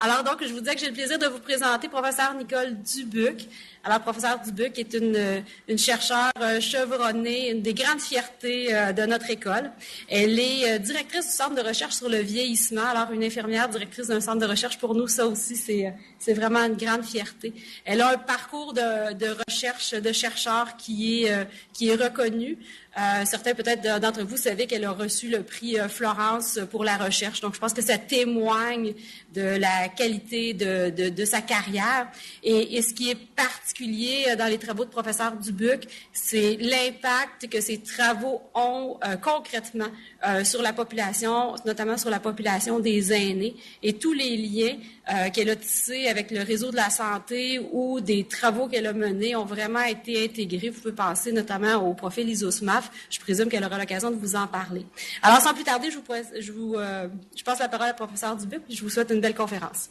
Alors donc, je vous disais que j'ai le plaisir de vous présenter professeur Nicole Dubuc. Alors, professeur Dubuc est une chercheure chevronnée, une des grandes fiertés de notre école. Elle est directrice du centre de recherche sur le vieillissement. Alors, une infirmière directrice d'un centre de recherche, pour nous, ça aussi, c'est vraiment une grande fierté. Elle a un parcours de recherche, de chercheur qui est reconnu. Certains peut-être d'entre vous savaient qu'elle a reçu le prix Florence pour la recherche. Donc, je pense que ça témoigne de la qualité de sa carrière. Et ce qui est particulier dans les travaux de professeur Dubuc, c'est l'impact que ces travaux ont concrètement sur la population, notamment sur la population des aînés, et tous les liens qu'elle a tissés avec le réseau de la santé ou des travaux qu'elle a menés ont vraiment été intégrés. Vous pouvez penser notamment au profil ISOSMAF. Je présume qu'elle aura l'occasion de vous en parler. Alors, sans plus tarder, je passe la parole à professeur Dubuc et je vous souhaite une belle conférence.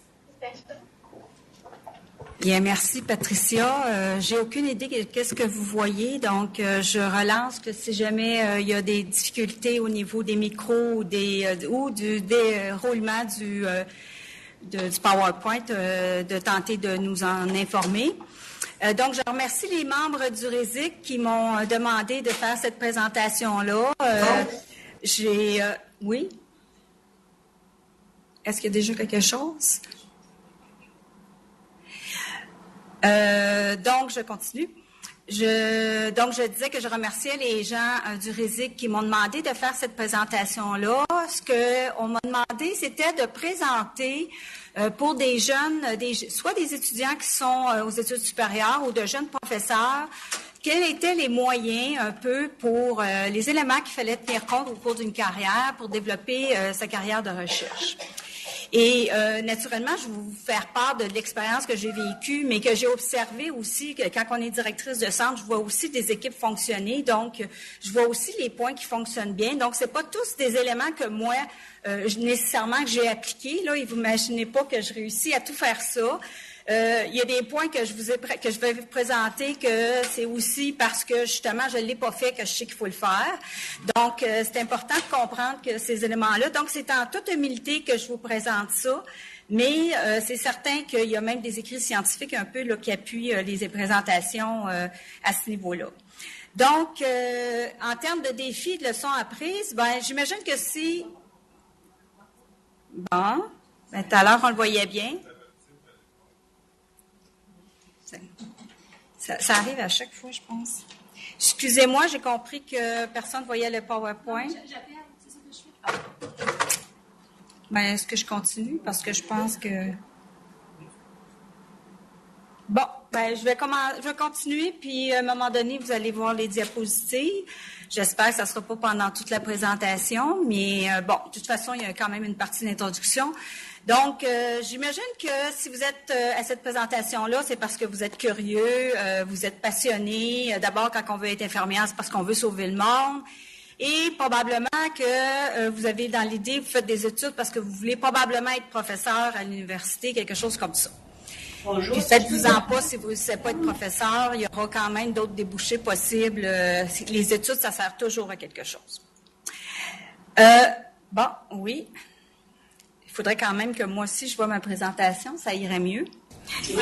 Bien, merci Patricia. J'ai aucune idée de qu'est-ce que vous voyez, donc je relance que si jamais il y a des difficultés au niveau des micros ou du déroulement du PowerPoint, de tenter de nous en informer. Donc, je remercie les membres du RÉSIC qui m'ont demandé de faire cette présentation-là. Oui? Est-ce qu'il y a déjà quelque chose? Donc, je continue. Donc, je disais que je remerciais les gens du RÉSIC qui m'ont demandé de faire cette présentation-là. Ce qu'on m'a demandé, c'était de présenter pour des jeunes, soit des étudiants qui sont aux études supérieures ou de jeunes professeurs, quels étaient les moyens un peu pour les éléments qu'il fallait tenir compte au cours d'une carrière pour développer sa carrière de recherche. Et naturellement, je vais vous faire part de l'expérience que j'ai vécue, mais que j'ai observé aussi, que quand on est directrice de centre, je vois aussi des équipes fonctionner, donc je vois aussi les points qui fonctionnent bien. Donc, c'est pas tous des éléments que moi, nécessairement, que j'ai appliqués. Là, et vous imaginez pas que je réussis à tout faire ça. Il y a des points que je vais vous présenter que c'est aussi parce que justement je l'ai pas fait que je sais qu'il faut le faire. Donc c'est important de comprendre que ces éléments-là. Donc c'est en toute humilité que je vous présente ça. Mais c'est certain qu'il y a même des écrits scientifiques un peu là, qui appuient les présentations à ce niveau-là. Donc en termes de défis, de leçons apprises, ben j'imagine que si bon, tout à l'heure on le voyait bien. Ça arrive à chaque fois, je pense. Excusez-moi, j'ai compris que personne ne voyait le PowerPoint. Ben, est-ce que je continue? Parce que je pense que... Bon, ben, je vais continuer, puis à un moment donné, vous allez voir les diapositives. J'espère que ça ne sera pas pendant toute la présentation, mais bon, de toute façon, il y a quand même une partie d'introduction. Donc, j'imagine que si vous êtes à cette présentation-là, c'est parce que vous êtes curieux, vous êtes passionné. D'abord, quand on veut être infirmière, c'est parce qu'on veut sauver le monde. Et probablement que vous avez dans l'idée, vous faites des études parce que vous voulez probablement être professeur à l'université, quelque chose comme ça. Bonjour. Puis faites-vous-en pas si vous ne savez pas être professeur, il y aura quand même d'autres débouchés possibles. Les études, ça sert toujours à quelque chose. Bon, oui. Il faudrait quand même que moi aussi, je vois ma présentation, ça irait mieux. Je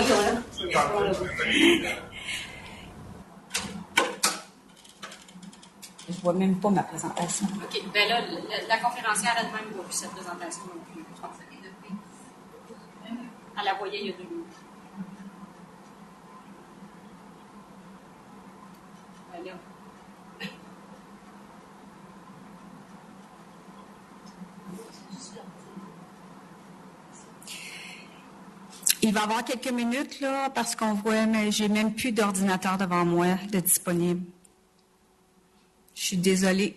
vois même pas ma présentation. OK. Bien là, la conférencière elle-même ne voit plus cette présentation non plus. Elle la voyait il y a 2 minutes. Là. Il va y avoir quelques minutes, là, parce qu'on voit, mais j'ai même plus d'ordinateur devant moi de disponible. Je suis désolée.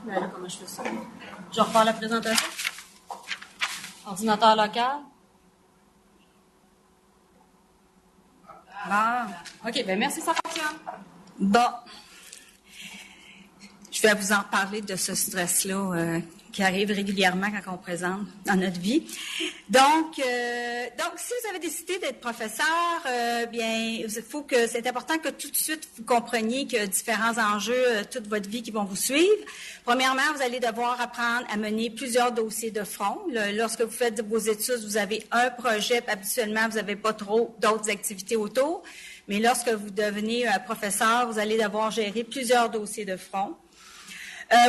Ben là, comment je fais ça? Je repars la présentation. Ordinateur local. Ah. OK, ben merci, ça fonctionne. Bon. Je vais vous en parler de ce stress-là qui arrive régulièrement quand on présente dans notre vie. Donc, si vous avez décidé d'être professeur, c'est important que tout de suite vous compreniez qu'il y a différents enjeux toute votre vie qui vont vous suivre. Premièrement, vous allez devoir apprendre à mener plusieurs dossiers de front. Lorsque vous faites vos études, vous avez un projet, puis habituellement, vous n'avez pas trop d'autres activités autour. Mais lorsque vous devenez professeur, vous allez devoir gérer plusieurs dossiers de front.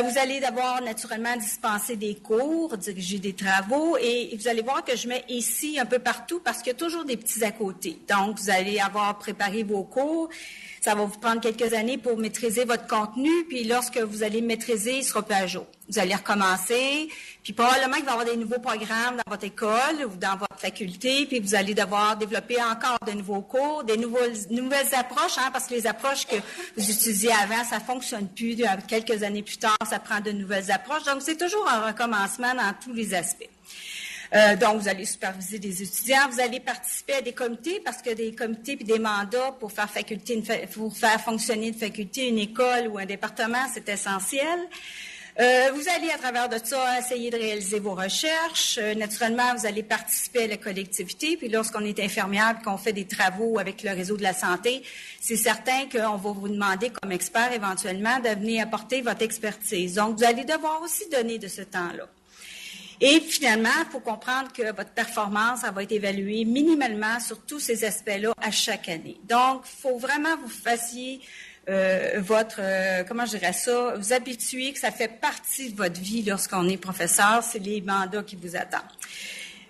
Vous allez devoir naturellement dispenser des cours, diriger des travaux et vous allez voir que je mets ici un peu partout parce qu'il y a toujours des petits à côté. Donc, vous allez avoir préparé vos cours. Ça va vous prendre quelques années pour maîtriser votre contenu, puis lorsque vous allez maîtriser, il sera plus à jour. Vous allez recommencer, puis probablement qu'il va y avoir des nouveaux programmes dans votre école ou dans votre faculté, puis vous allez devoir développer encore de nouveaux cours, des nouvelles approches, parce que les approches que vous utilisiez avant, ça fonctionne plus. Quelques années plus tard, ça prend de nouvelles approches. Donc, c'est toujours un recommencement dans tous les aspects. Donc, vous allez superviser des étudiants, vous allez participer à des comités parce que des comités puis des mandats pour faire fonctionner une faculté, une école ou un département, c'est essentiel. Vous allez, à travers de ça, essayer de réaliser vos recherches. Naturellement, vous allez participer à la collectivité. Puis lorsqu'on est infirmière et qu'on fait des travaux avec le réseau de la santé, c'est certain qu'on va vous demander comme expert éventuellement de venir apporter votre expertise. Donc, vous allez devoir aussi donner de ce temps-là. Et finalement, il faut comprendre que votre performance, elle va être évaluée minimalement sur tous ces aspects-là à chaque année. Donc, il faut vraiment vous fassiez vous habituer que ça fait partie de votre vie lorsqu'on est professeur, c'est les mandats qui vous attendent.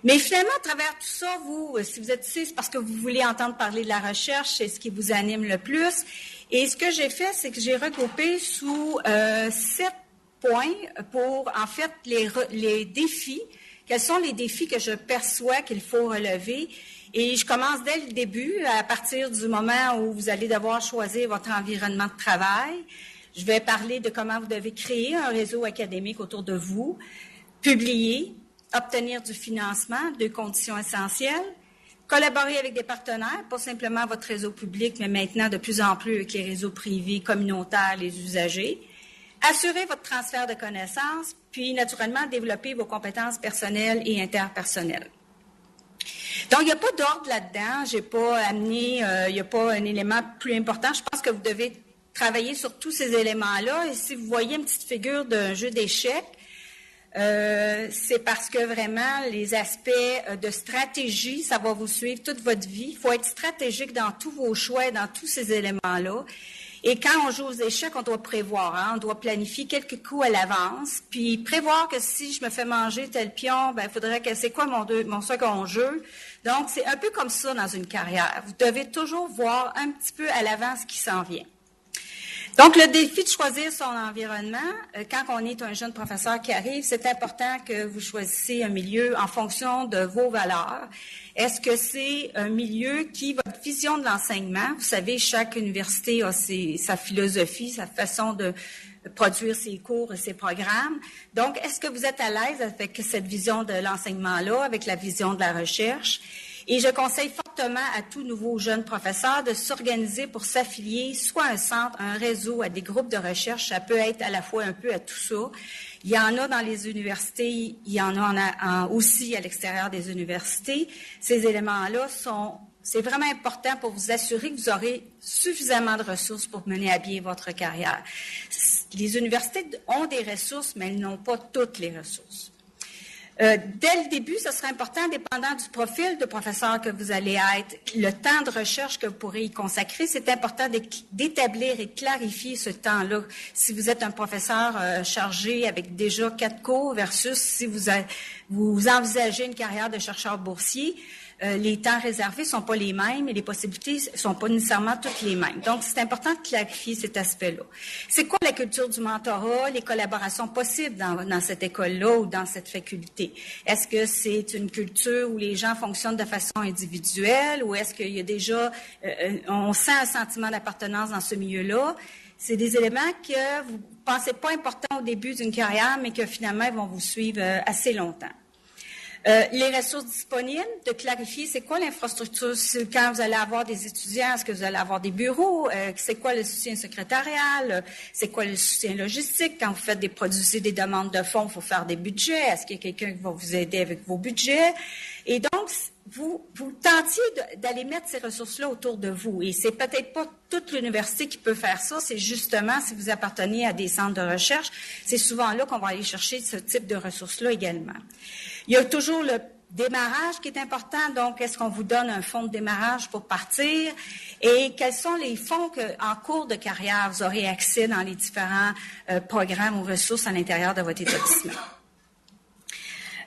Mais finalement, à travers tout ça, si vous êtes ici, c'est parce que vous voulez entendre parler de la recherche, c'est ce qui vous anime le plus. Et ce que j'ai fait, c'est que j'ai regroupé sous 7 points pour, en fait, les défis. Quels sont les défis que je perçois qu'il faut relever? Et je commence dès le début, à partir du moment où vous allez devoir choisir votre environnement de travail. Je vais parler de comment vous devez créer un réseau académique autour de vous, publier, obtenir du financement, 2 conditions essentielles, collaborer avec des partenaires, pas simplement votre réseau public, mais maintenant de plus en plus avec les réseaux privés, communautaires, les usagers. Assurer votre transfert de connaissances, puis naturellement développer vos compétences personnelles et interpersonnelles. Donc, il n'y a pas d'ordre là-dedans. J'ai pas amené, il n'y a pas un élément plus important. Je pense que vous devez travailler sur tous ces éléments-là. Et si vous voyez une petite figure d'un jeu d'échecs, c'est parce que vraiment, les aspects de stratégie, ça va vous suivre toute votre vie. Il faut être stratégique dans tous vos choix et dans tous ces éléments-là. Et quand on joue aux échecs, on doit prévoir, on doit planifier quelques coups à l'avance, puis prévoir que si je me fais manger tel pion, il faudrait que c'est quoi mon second jeu. Donc, c'est un peu comme ça dans une carrière. Vous devez toujours voir un petit peu à l'avance ce qui s'en vient. Donc, le défi de choisir son environnement, quand on est un jeune professeur qui arrive, c'est important que vous choisissiez un milieu en fonction de vos valeurs. Est-ce que c'est un milieu qui, votre vision de l'enseignement, vous savez, chaque université a sa philosophie, sa façon de produire ses cours et ses programmes. Donc, est-ce que vous êtes à l'aise avec cette vision de l'enseignement-là, avec la vision de la recherche? Et je conseille fortement à tout nouveau jeune professeur de s'organiser pour s'affilier soit à un centre, à un réseau, à des groupes de recherche. Ça peut être à la fois un peu à tout ça. Il y en a dans les universités, il y en a aussi à l'extérieur des universités. Ces éléments-là c'est vraiment important pour vous assurer que vous aurez suffisamment de ressources pour mener à bien votre carrière. Les universités ont des ressources, mais elles n'ont pas toutes les ressources. Dès le début, ce sera important, dépendant du profil de professeur que vous allez être, le temps de recherche que vous pourrez y consacrer, c'est important d'établir et clarifier ce temps-là. Si vous êtes un professeur chargé avec déjà 4 cours versus si vous envisagez une carrière de chercheur boursier, les temps réservés sont pas les mêmes et les possibilités sont pas nécessairement toutes les mêmes. Donc, c'est important de clarifier cet aspect-là. C'est quoi la culture du mentorat, les collaborations possibles dans cette école-là ou dans cette faculté? Est-ce que c'est une culture où les gens fonctionnent de façon individuelle ou est-ce qu'il y a déjà, on sent un sentiment d'appartenance dans ce milieu-là? C'est des éléments que vous pensez pas important au début d'une carrière, mais que finalement, ils vont vous suivre assez longtemps. Les ressources disponibles, de clarifier c'est quoi l'infrastructure, quand vous allez avoir des étudiants, est-ce que vous allez avoir des bureaux, c'est quoi le soutien secrétarial, c'est quoi le soutien logistique, quand vous faites produisez des demandes de fonds, il faut faire des budgets, est-ce qu'il y a quelqu'un qui va vous aider avec vos budgets? Et donc, vous tentiez d'aller mettre ces ressources-là autour de vous. Et c'est peut-être pas toute l'université qui peut faire ça, c'est justement si vous appartenez à des centres de recherche, c'est souvent là qu'on va aller chercher ce type de ressources-là également. Il y a toujours le démarrage qui est important. Donc, est-ce qu'on vous donne un fonds de démarrage pour partir? Et quels sont les fonds qu'en cours de carrière, vous aurez accès dans les différents programmes ou ressources à l'intérieur de votre établissement?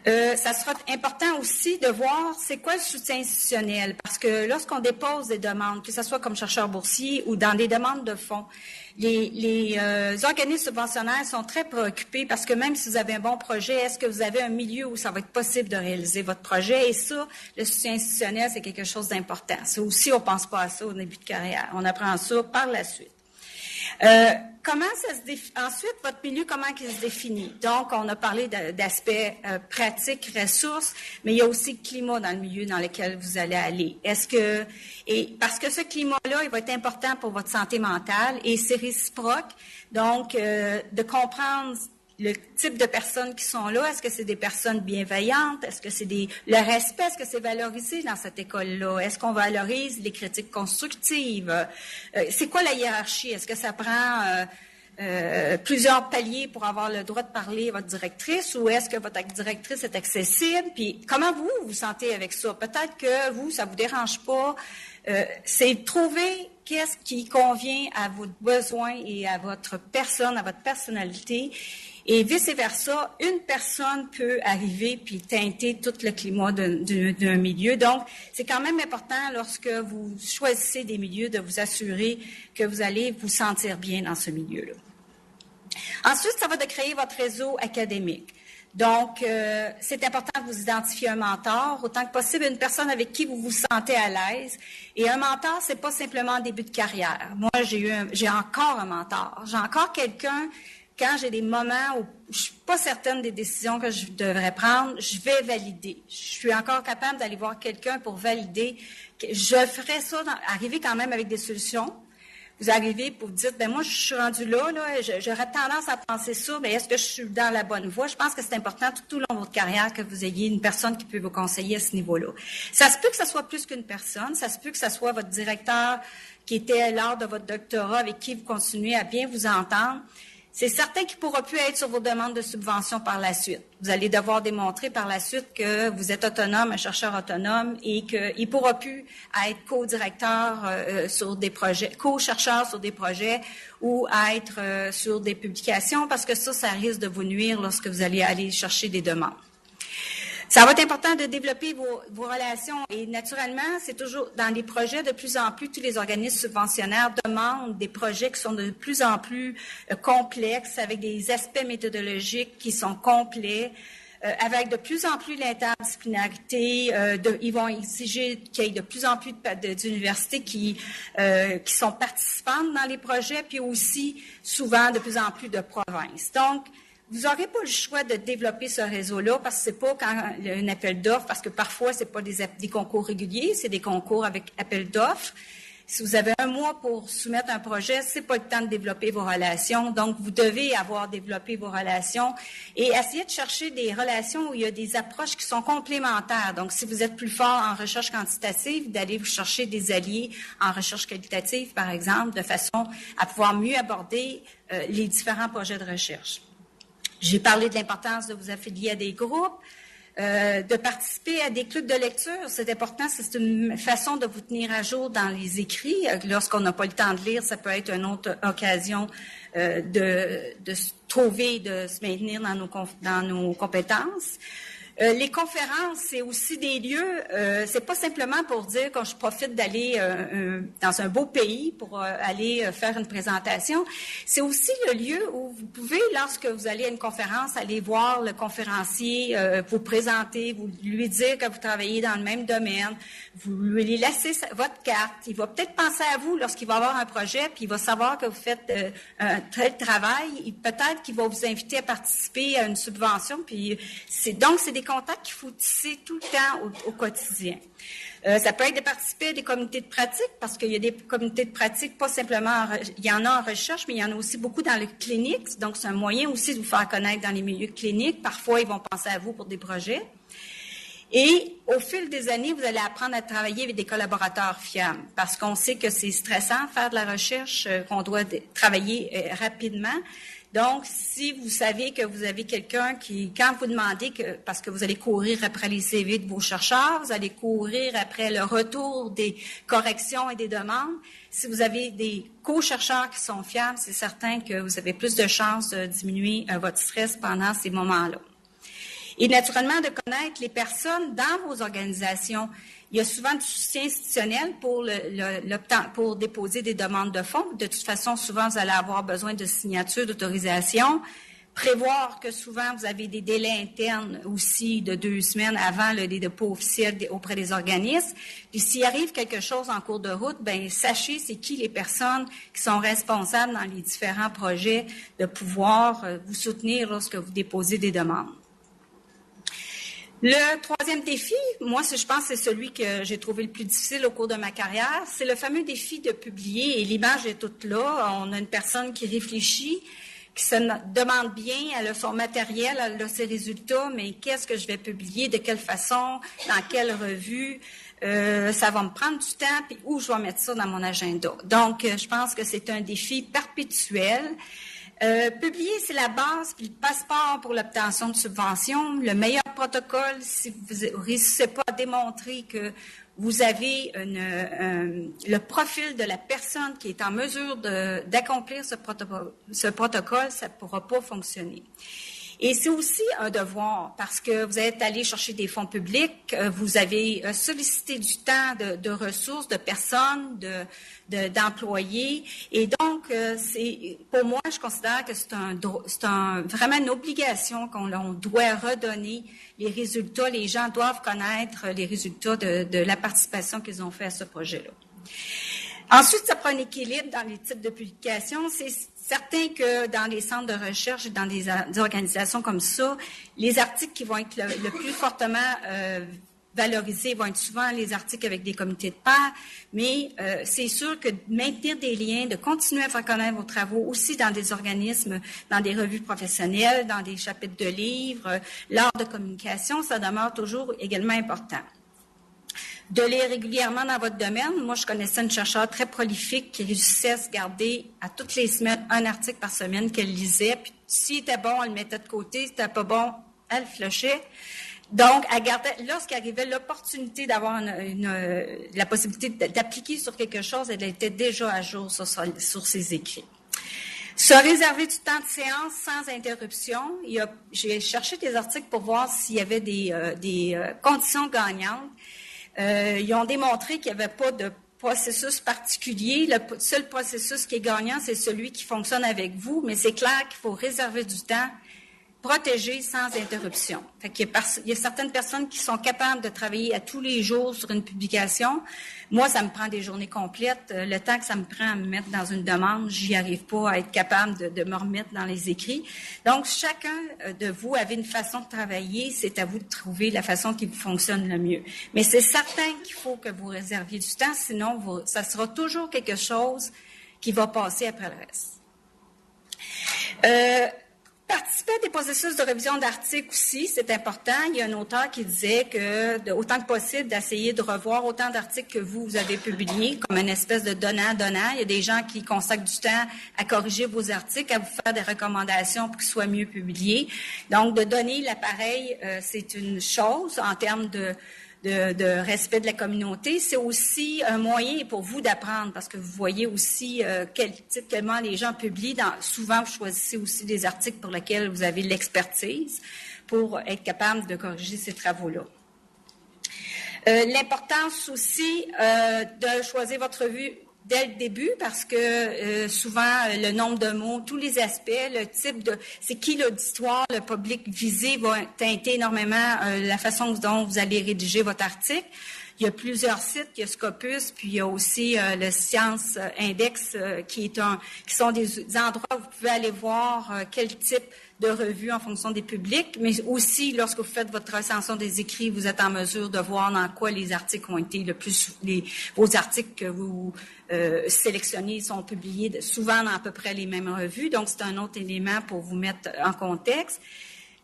Ça sera important aussi de voir c'est quoi le soutien institutionnel, parce que lorsqu'on dépose des demandes, que ce soit comme chercheur boursier ou dans des demandes de fonds, les organismes subventionnaires sont très préoccupés parce que même si vous avez un bon projet, est-ce que vous avez un milieu où ça va être possible de réaliser votre projet? Et ça, le soutien institutionnel, c'est quelque chose d'important. Ça aussi, on ne pense pas à ça au début de carrière. On apprend ça par la suite. Comment ça se définit? Ensuite, votre milieu, comment il se définit? Donc, on a parlé d'aspects pratiques, ressources, mais il y a aussi le climat dans le milieu dans lequel vous allez aller. Parce que ce climat-là, il va être important pour votre santé mentale et c'est réciproque. Donc, de comprendre le type de personnes qui sont là, est-ce que c'est des personnes bienveillantes? Est-ce que c'est le respect? Est-ce que c'est valorisé dans cette école-là? Est-ce qu'on valorise les critiques constructives? C'est quoi la hiérarchie? Est-ce que ça prend plusieurs paliers pour avoir le droit de parler à votre directrice ou est-ce que votre directrice est accessible? Puis comment vous vous sentez avec ça? Peut-être que vous, ça vous dérange pas. C'est trouver qu'est-ce qui convient à vos besoins et à votre personne, à votre personnalité. Et vice-versa, une personne peut arriver puis teinter tout le climat d'un milieu. Donc, c'est quand même important lorsque vous choisissez des milieux de vous assurer que vous allez vous sentir bien dans ce milieu-là. Ensuite, ça va de créer votre réseau académique. Donc, c'est important de vous identifier un mentor, autant que possible une personne avec qui vous vous sentez à l'aise. Et un mentor, c'est pas simplement un début de carrière. Moi, j'ai encore un mentor. J'ai encore quelqu'un. Quand j'ai des moments où je suis pas certaine des décisions que je devrais prendre, je vais valider. Je suis encore capable d'aller voir quelqu'un pour valider. Je ferai ça, arriver quand même avec des solutions. Vous arrivez pour vous dire, moi, je suis rendue là, j'aurais tendance à penser ça, mais est-ce que je suis dans la bonne voie? Je pense que c'est important tout au long de votre carrière que vous ayez une personne qui peut vous conseiller à ce niveau-là. Ça se peut que ce soit plus qu'une personne, ça se peut que ce soit votre directeur qui était lors de votre doctorat avec qui vous continuez à bien vous entendre. C'est certain qu'il ne pourra plus être sur vos demandes de subvention par la suite. Vous allez devoir démontrer par la suite que vous êtes autonome, un chercheur autonome, et qu'il ne pourra plus être co-directeur sur des projets, co-chercheur sur des projets ou être sur des publications, parce que ça risque de vous nuire lorsque vous allez aller chercher des demandes. Ça va être important de développer vos relations et naturellement, c'est toujours dans les projets de plus en plus, tous les organismes subventionnaires demandent des projets qui sont de plus en plus complexes, avec des aspects méthodologiques qui sont complets, avec de plus en plus l'interdisciplinarité. Ils vont exiger qu'il y ait de plus en plus d'universités qui sont participantes dans les projets, puis aussi souvent de plus en plus de provinces. Donc, vous n'aurez pas le choix de développer ce réseau-là parce que c'est pas quand il y a un appel d'offres, parce que parfois c'est pas des concours réguliers, c'est des concours avec appel d'offres. Si vous avez un mois pour soumettre un projet, c'est pas le temps de développer vos relations. Donc, vous devez avoir développé vos relations et essayer de chercher des relations où il y a des approches qui sont complémentaires. Donc, si vous êtes plus fort en recherche quantitative, d'aller vous chercher des alliés en recherche qualitative, par exemple, de façon à pouvoir mieux aborder les différents projets de recherche. J'ai parlé de l'importance de vous affilier à des groupes, de participer à des clubs de lecture. C'est important, c'est une façon de vous tenir à jour dans les écrits. Lorsqu'on n'a pas le temps de lire, ça peut être une autre occasion de se trouver, de se maintenir dans nos compétences. Les conférences, c'est aussi des lieux, c'est pas simplement pour dire quand je profite d'aller dans un beau pays pour aller faire une présentation, c'est aussi le lieu où vous pouvez, lorsque vous allez à une conférence, aller voir le conférencier, vous présenter, vous lui dire que vous travaillez dans le même domaine, vous lui laissez votre carte, il va peut-être penser à vous lorsqu'il va avoir un projet, puis il va savoir que vous faites un tel travail, peut-être qu'il va vous inviter à participer à une subvention, puis c'est des contacts qu'il faut tisser tout le temps au quotidien. Ça peut être de participer à des comités de pratique, parce qu'il y a des comités de pratique, pas simplement, il y en a en recherche, mais il y en a aussi beaucoup dans les cliniques. Donc, c'est un moyen aussi de vous faire connaître dans les milieux cliniques. Parfois, ils vont penser à vous pour des projets. Et au fil des années, vous allez apprendre à travailler avec des collaborateurs fiables, parce qu'on sait que c'est stressant faire de la recherche, qu'on doit travailler rapidement. Donc, si vous savez que vous avez quelqu'un qui, quand vous demandez, parce que vous allez courir après les CV de vos chercheurs, vous allez courir après le retour des corrections et des demandes, si vous avez des co-chercheurs qui sont fiables, c'est certain que vous avez plus de chances de diminuer votre stress pendant ces moments-là. Et naturellement, de connaître les personnes dans vos organisations. Il y a souvent du soutien institutionnel pour déposer des demandes de fonds. De toute façon, souvent, vous allez avoir besoin de signatures d'autorisation. Prévoir que souvent, vous avez des délais internes aussi de 2 semaines avant les dépôts officiels auprès des organismes. Puis s'il arrive quelque chose en cours de route, bien, sachez c'est qui les personnes qui sont responsables dans les différents projets de pouvoir vous soutenir lorsque vous déposez des demandes. Le troisième défi, moi, je pense que c'est celui que j'ai trouvé le plus difficile au cours de ma carrière, c'est le fameux défi de publier. Et l'image est toute là. On a une personne qui réfléchit, qui se demande bien, elle a son matériel, elle a ses résultats, mais qu'est-ce que je vais publier, de quelle façon, dans quelle revue, ça va me prendre du temps, puis où je vais mettre ça dans mon agenda. Donc, je pense que c'est un défi perpétuel. Publier, c'est la base, puis le passeport pour l'obtention de subventions. Le meilleur protocole, si vous ne réussissez pas à démontrer que vous avez le profil de la personne qui est en mesure d'accomplir ce protocole, ça ne pourra pas fonctionner. Et c'est aussi un devoir parce que vous êtes allé chercher des fonds publics, vous avez sollicité du temps de ressources, de personnes, d'employés. Et donc, pour moi, je considère que c'est vraiment une obligation qu'on doit redonner les résultats. Les gens doivent connaître les résultats de la participation qu'ils ont fait à ce projet-là. Ensuite, ça prend un équilibre dans les types de publications. C'est certain que dans les centres de recherche et dans des organisations comme ça, les articles qui vont être le plus fortement valorisés vont être souvent les articles avec des comités de pairs, mais c'est sûr que de maintenir des liens, de continuer à faire connaître vos travaux aussi dans des organismes, dans des revues professionnelles, dans des chapitres de livres, l'art de communication, ça demeure toujours également important. De lire régulièrement dans votre domaine. Moi, je connaissais une chercheure très prolifique qui réussissait à se garder à toutes les semaines un article par semaine qu'elle lisait. Puis, s'il était bon, elle le mettait de côté. Si c'était pas bon, elle flushait. Donc, elle gardait, lorsqu'arrivait l'opportunité d'avoir la possibilité d'appliquer sur quelque chose, elle était déjà à jour sur ses écrits. Se réserver du temps de séance sans interruption. J'ai cherché des articles pour voir s'il y avait des conditions gagnantes. Ils ont démontré qu'il n'y avait pas de processus particulier. Le seul processus qui est gagnant, c'est celui qui fonctionne avec vous, mais c'est clair qu'il faut réserver du temps, protéger sans interruption. Fait qu'il y a certaines personnes qui sont capables de travailler à tous les jours sur une publication. Moi, ça me prend des journées complètes. Le temps que ça me prend à me mettre dans une demande, j'y arrive pas à être capable de me remettre dans les écrits. Donc, chacun de vous avez une façon de travailler. C'est à vous de trouver la façon qui vous fonctionne le mieux. Mais c'est certain qu'il faut que vous réserviez du temps, sinon ça sera toujours quelque chose qui va passer après le reste. Participer à des processus de révision d'articles aussi, c'est important. Il y a un auteur qui disait que, autant que possible, d'essayer de revoir autant d'articles que vous avez publiés, comme une espèce de donnant-donnant. Il y a des gens qui consacrent du temps à corriger vos articles, à vous faire des recommandations pour qu'ils soient mieux publiés. Donc, de donner l'appareil, c'est une chose en termes de respect de la communauté. C'est aussi un moyen pour vous d'apprendre parce que vous voyez aussi comment les gens publient. Souvent, vous choisissez aussi des articles pour lesquels vous avez l'expertise pour être capable de corriger ces travaux-là. L'importance aussi de choisir votre revue dès le début parce que souvent le nombre de mots, tous les aspects, le type de, c'est qui l'auditoire, le public visé va teinter énormément la façon dont vous allez rédiger votre article. Il y a plusieurs sites, il y a Scopus, puis il y a aussi le Science Index qui sont des endroits où vous pouvez aller voir quel type de revue en fonction des publics, mais aussi lorsque vous faites votre recension des écrits, vous êtes en mesure de voir dans quoi les articles ont été vos articles que vous sélectionnez sont publiés souvent dans à peu près les mêmes revues, donc c'est un autre élément pour vous mettre en contexte.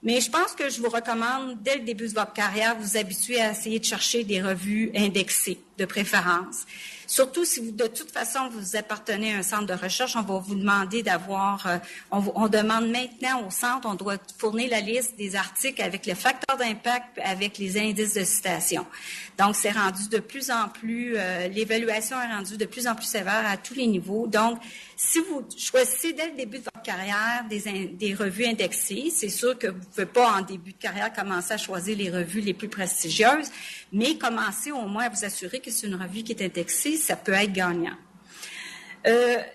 Mais je pense que je vous recommande, dès le début de votre carrière, vous habituer à essayer de chercher des revues indexées, de préférence. Surtout si vous, de toute façon, vous appartenez à un centre de recherche, on va vous demander d'avoir, on demande maintenant au centre, on doit fournir la liste des articles avec le facteur d'impact, avec les indices de citation. Donc, c'est rendu de plus en plus, l'évaluation est rendue de plus en plus sévère à tous les niveaux. Donc, si vous choisissez dès le début de votre carrière des revues indexées, c'est sûr que vous ne pouvez pas en début de carrière commencer à choisir les revues les plus prestigieuses, mais commencez au moins à vous assurer que c'est une revue qui est indexée, ça peut être gagnant.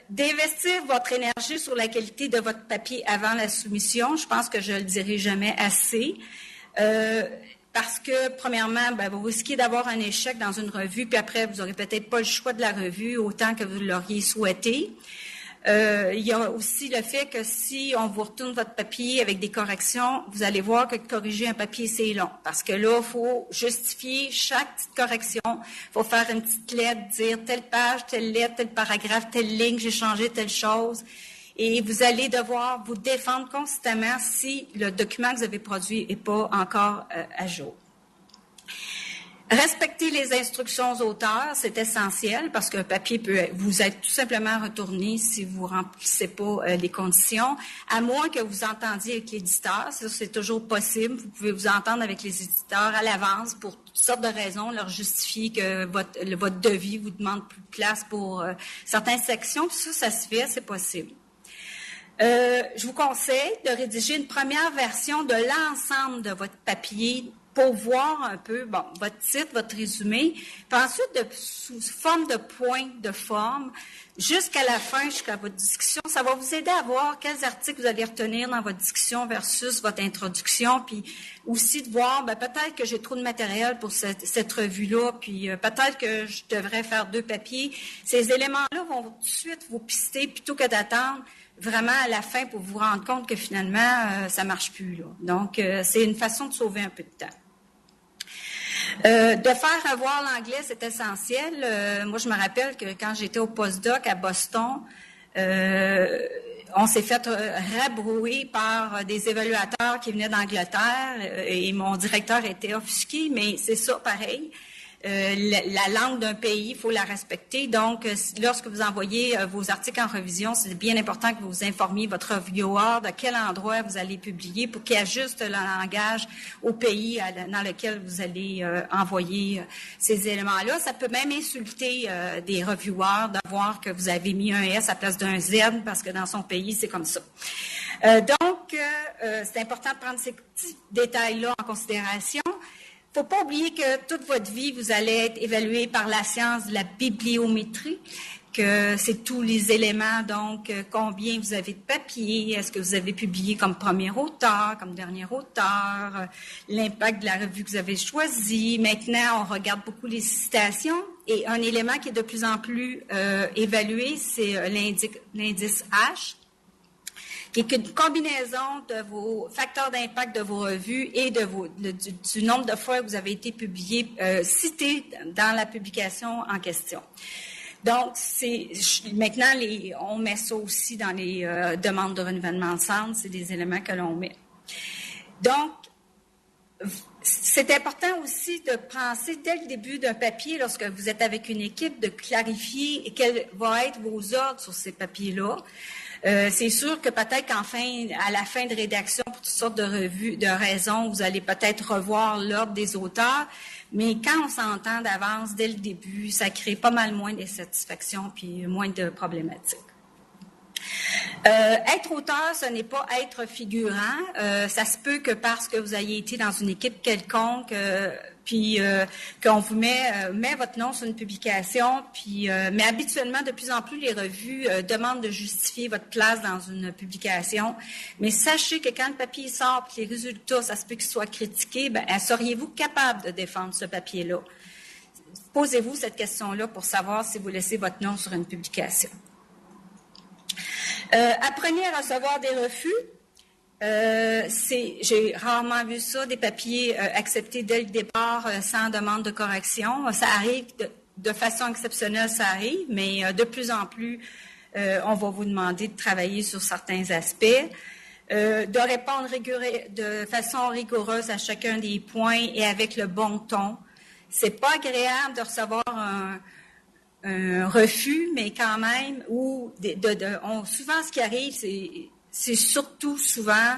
D'investir votre énergie sur la qualité de votre papier avant la soumission, je pense que je ne le dirai jamais assez. Parce que, premièrement, vous risquez d'avoir un échec dans une revue, puis après, vous n'aurez peut-être pas le choix de la revue autant que vous l'auriez souhaité. Il y a aussi le fait que si on vous retourne votre papier avec des corrections, vous allez voir que corriger un papier, c'est long. Parce que là, il faut justifier chaque petite correction. Il faut faire une petite lettre, dire telle page, telle lettre, tel paragraphe, telle ligne, j'ai changé telle chose. Et vous allez devoir vous défendre constamment si le document que vous avez produit n'est pas encore à jour. Respecter les instructions aux auteurs, c'est essentiel parce qu'un papier peut vous être tout simplement retourné si vous ne remplissez pas les conditions, à moins que vous entendiez avec l'éditeur. Ça, c'est toujours possible. Vous pouvez vous entendre avec les éditeurs à l'avance pour toutes sortes de raisons, leur justifier que votre devis vous demande plus de place pour certaines sections. Puis ça se fait, c'est possible. Je vous conseille de rédiger une première version de l'ensemble de votre papier pour voir un peu votre titre, votre résumé, puis ensuite sous forme de points de forme, jusqu'à la fin, jusqu'à votre discussion. Ça va vous aider à voir quels articles vous allez retenir dans votre discussion versus votre introduction, puis aussi de voir, peut-être que j'ai trop de matériel pour cette revue-là, puis peut-être que je devrais faire 2 papiers. Ces éléments-là vont tout de suite vous pister plutôt que d'attendre vraiment à la fin pour vous rendre compte que finalement, ça marche plus, là. Donc, c'est une façon de sauver un peu de temps. De faire revoir l'anglais, c'est essentiel. Moi, je me rappelle que quand j'étais au postdoc à Boston, on s'est fait rabrouer par des évaluateurs qui venaient d'Angleterre et mon directeur était offusqué, mais c'est ça pareil. La langue d'un pays, il faut la respecter. Donc, lorsque vous envoyez vos articles en révision, c'est bien important que vous informiez votre reviewer de quel endroit vous allez publier pour qu'il ajuste le langage au pays dans lequel vous allez envoyer ces éléments-là. Ça peut même insulter des reviewers de voir que vous avez mis un S à la place d'un Z parce que dans son pays, c'est comme ça. Donc, c'est important de prendre ces petits détails-là en considération. Il ne faut pas oublier que toute votre vie, vous allez être évalué par la science de la bibliométrie, que c'est tous les éléments, donc combien vous avez de papier, est-ce que vous avez publié comme premier auteur, comme dernier auteur, l'impact de la revue que vous avez choisie. Maintenant, on regarde beaucoup les citations et un élément qui est de plus en plus évalué, c'est l'indice H, qui est une combinaison de vos facteurs d'impact de vos revues et du nombre de fois que vous avez été publié, cité dans la publication en question. Donc, maintenant, on met ça aussi dans les demandes de renouvellement de centre, c'est des éléments que l'on met. Donc, c'est important aussi de penser dès le début d'un papier, lorsque vous êtes avec une équipe, de clarifier quels vont être vos ordres sur ces papiers-là. C'est sûr que peut-être à la fin de rédaction, pour toutes sortes de revues, de raisons, vous allez peut-être revoir l'ordre des auteurs, mais quand on s'entend d'avance dès le début, ça crée pas mal moins d'insatisfaction puis moins de problématiques. Être auteur, ce n'est pas être figurant. Ça se peut que parce que vous ayez été dans une équipe quelconque, puis qu'on vous met votre nom sur une publication, puis mais habituellement, de plus en plus, les revues demandent de justifier votre place dans une publication. Mais sachez que quand le papier sort, puis les résultats, ça se peut qu'ils soient critiqués, seriez-vous capable de défendre ce papier-là? Posez-vous cette question-là pour savoir si vous laissez votre nom sur une publication. Apprenez à recevoir des refus. J'ai rarement vu ça, des papiers acceptés dès le départ sans demande de correction. Ça arrive de façon exceptionnelle, ça arrive, mais de plus en plus, on va vous demander de travailler sur certains aspects, de répondre de façon rigoureuse à chacun des points et avec le bon ton. C'est pas agréable de recevoir un refus, mais quand même, souvent ce qui arrive, c'est surtout souvent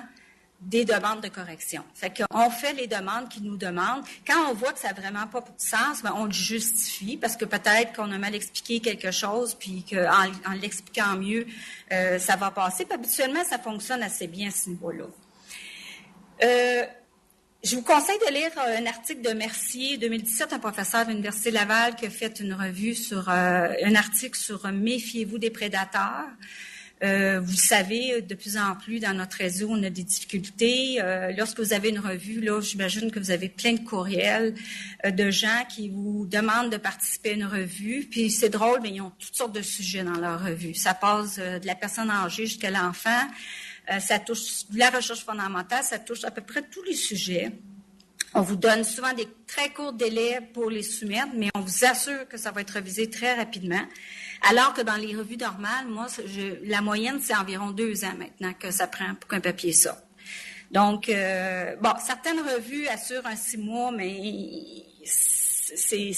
des demandes de correction. Fait qu'on fait les demandes qu'ils nous demandent. Quand on voit que ça n'a vraiment pas de sens, on le justifie parce que peut-être qu'on a mal expliqué quelque chose, puis qu'en l'expliquant mieux, ça va passer. Puis habituellement, ça fonctionne assez bien à ce niveau-là. Je vous conseille de lire un article de Mercier, 2017, un professeur de l'Université Laval qui a fait une revue sur un article sur « Méfiez-vous des prédateurs ». Vous savez, de plus en plus dans notre réseau, on a des difficultés. Lorsque vous avez une revue, là, j'imagine que vous avez plein de courriels de gens qui vous demandent de participer à une revue. Puis c'est drôle, mais ils ont toutes sortes de sujets dans leur revue. Ça passe de la personne âgée jusqu'à l'enfant. Ça touche la recherche fondamentale, ça touche à peu près tous les sujets. On vous donne souvent des très courts délais pour les soumettre, mais on vous assure que ça va être révisé très rapidement. Alors que dans les revues normales, moi, la moyenne, c'est environ 2 ans maintenant que ça prend pour qu'un papier sorte. Donc, certaines revues assurent un 6 mois, mais ces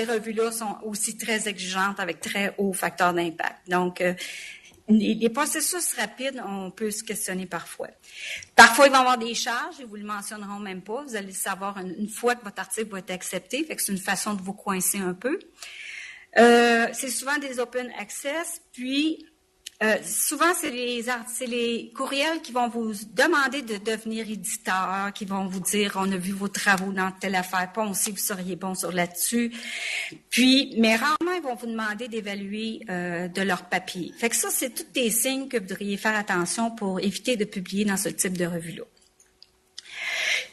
revues-là sont aussi très exigeantes avec très haut facteur d'impact. Donc, les processus rapides, on peut se questionner parfois. Parfois, il va y avoir des charges, ils vous le mentionneront même pas. Vous allez le savoir une fois que votre article va être accepté, fait que c'est une façon de vous coincer un peu. C'est souvent des open access, puis souvent c'est les courriels qui vont vous demander de devenir éditeur, qui vont vous dire on a vu vos travaux dans telle affaire, puis on sait que vous seriez bon sur là-dessus. Puis, mais rarement ils vont vous demander d'évaluer de leur papier. Fait que ça, c'est tous des signes que vous devriez faire attention pour éviter de publier dans ce type de revue-là.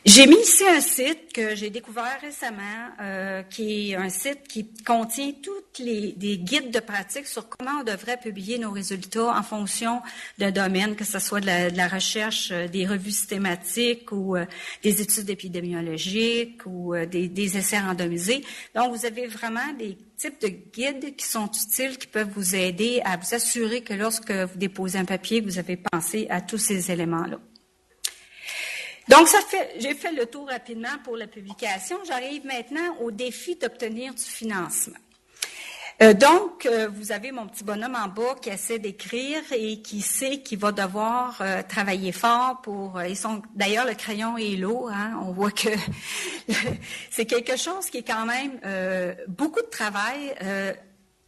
J'ai mis ici un site que j'ai découvert récemment, qui est un site qui contient des guides de pratique sur comment on devrait publier nos résultats en fonction d'un domaine, que ce soit de la recherche, des revues systématiques ou des études épidémiologiques ou des essais randomisés. Donc, vous avez vraiment des types de guides qui sont utiles, qui peuvent vous aider à vous assurer que lorsque vous déposez un papier, vous avez pensé à tous ces éléments-là. Donc, j'ai fait le tour rapidement pour la publication. J'arrive maintenant au défi d'obtenir du financement. Donc, vous avez mon petit bonhomme en bas qui essaie d'écrire et qui sait qu'il va devoir travailler fort pour... d'ailleurs, le crayon est lourd. Hein, on voit que c'est quelque chose qui est quand même beaucoup de travail.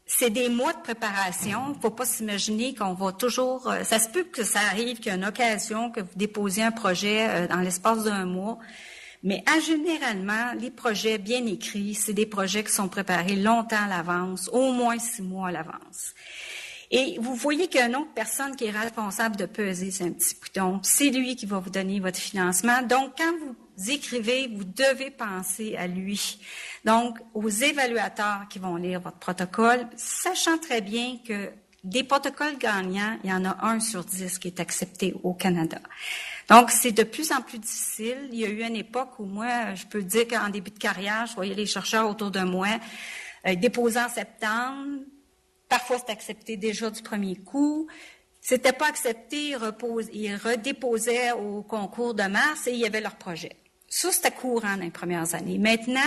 C'est des mois de préparation. Il ne faut pas s'imaginer qu'on va toujours... ça se peut que ça arrive qu'il y ait une occasion que vous déposiez un projet dans l'espace d'1 mois. Mais généralement, les projets bien écrits, c'est des projets qui sont préparés longtemps à l'avance, au moins 6 mois à l'avance. Et vous voyez qu'il y a une autre personne qui est responsable de peser ce petit bouton. C'est lui qui va vous donner votre financement. Donc, quand vous écrivez, vous devez penser à lui. Donc, aux évaluateurs qui vont lire votre protocole, sachant très bien que des protocoles gagnants, il y en a 1 sur 10 qui est accepté au Canada. Donc, c'est de plus en plus difficile. Il y a eu une époque où moi, je peux dire qu'en début de carrière, je voyais les chercheurs autour de moi déposer en septembre. Parfois, c'est accepté déjà du premier coup. C'était pas accepté, ils redéposaient au concours de mars et il y avait leur projet. Ça, c'était courant dans les premières années. Maintenant,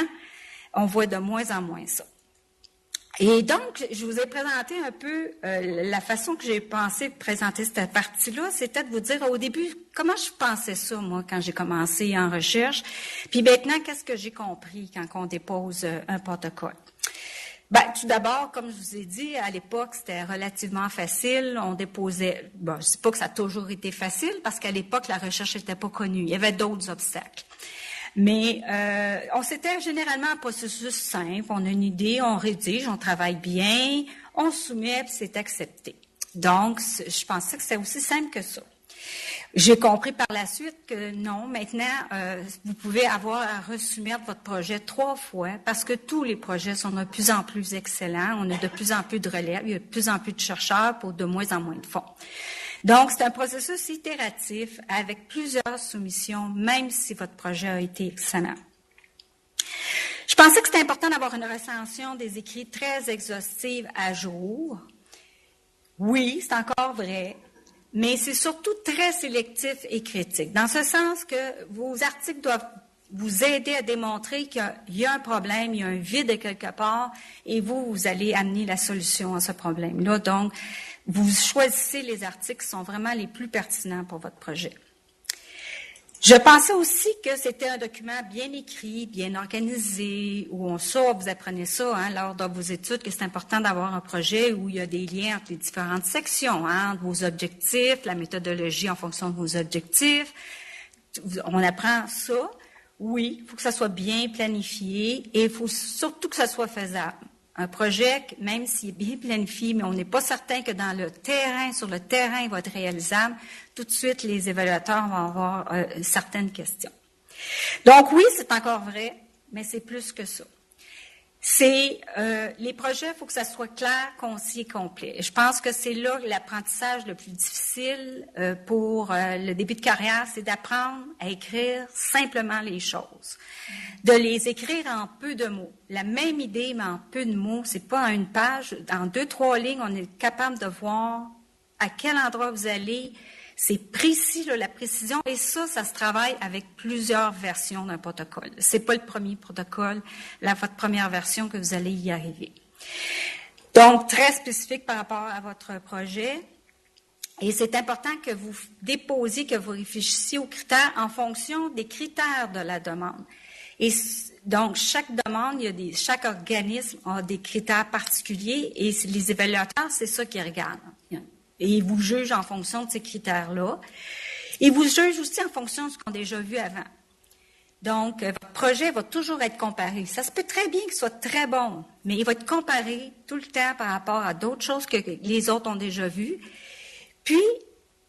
on voit de moins en moins ça. Et donc, je vous ai présenté un peu la façon que j'ai pensé de présenter cette partie-là, c'était de vous dire au début comment je pensais ça, moi, quand j'ai commencé en recherche, puis maintenant, qu'est-ce que j'ai compris quand on dépose un protocole. Tout d'abord, comme je vous ai dit, à l'époque, c'était relativement facile. On déposait, je ne dis pas que ça a toujours été facile, parce qu'à l'époque, la recherche n'était pas connue. Il y avait d'autres obstacles. Mais c'était généralement un processus simple. On a une idée, on rédige, on travaille bien, on soumet, puis c'est accepté. Donc, je pensais que c'était aussi simple que ça. J'ai compris par la suite que non, maintenant, vous pouvez avoir à resoumettre votre projet 3 fois parce que tous les projets sont de plus en plus excellents. On a de plus en plus de relèves, il y a de plus en plus de chercheurs pour de moins en moins de fonds. Donc, c'est un processus itératif avec plusieurs soumissions, même si votre projet a été excellent. Je pensais que c'était important d'avoir une recension des écrits très exhaustive à jour. Oui, c'est encore vrai, mais c'est surtout très sélectif et critique, dans ce sens que vos articles doivent vous aider à démontrer qu'il y a un problème, il y a un vide quelque part, et vous allez amener la solution à ce problème-là. Donc, vous choisissez les articles qui sont vraiment les plus pertinents pour votre projet. Je pensais aussi que c'était un document bien écrit, bien organisé, où vous apprenez ça lors de vos études, que c'est important d'avoir un projet où il y a des liens entre les différentes sections, entre vos objectifs, la méthodologie en fonction de vos objectifs. On apprend ça. Oui, il faut que ça soit bien planifié et il faut surtout que ça soit faisable. Un projet, même s'il est bien planifié, mais on n'est pas certain que sur le terrain, il va être réalisable, tout de suite, les évaluateurs vont avoir certaines questions. Donc oui, c'est encore vrai, mais c'est plus que ça. Les projets, il faut que ça soit clair, concis et complet. Et je pense que c'est là l'apprentissage le plus difficile pour le début de carrière, c'est d'apprendre à écrire simplement les choses. De les écrire en peu de mots. La même idée, mais en peu de mots, c'est pas en une page. En 2-3 lignes, on est capable de voir à quel endroit vous allez. C'est précis, la précision, et ça se travaille avec plusieurs versions d'un protocole. C'est pas le premier protocole, votre première version que vous allez y arriver. Donc, très spécifique par rapport à votre projet. Et c'est important que vous déposiez, que vous réfléchissiez aux critères en fonction des critères de la demande. Et donc, chaque demande, chaque organisme a des critères particuliers, et les évaluateurs, c'est ça qu'ils regardent. Et ils vous jugent en fonction de ces critères-là. Ils vous jugent aussi en fonction de ce qu'on a déjà vu avant. Donc, votre projet va toujours être comparé. Ça se peut très bien qu'il soit très bon, mais il va être comparé tout le temps par rapport à d'autres choses que les autres ont déjà vues. Puis,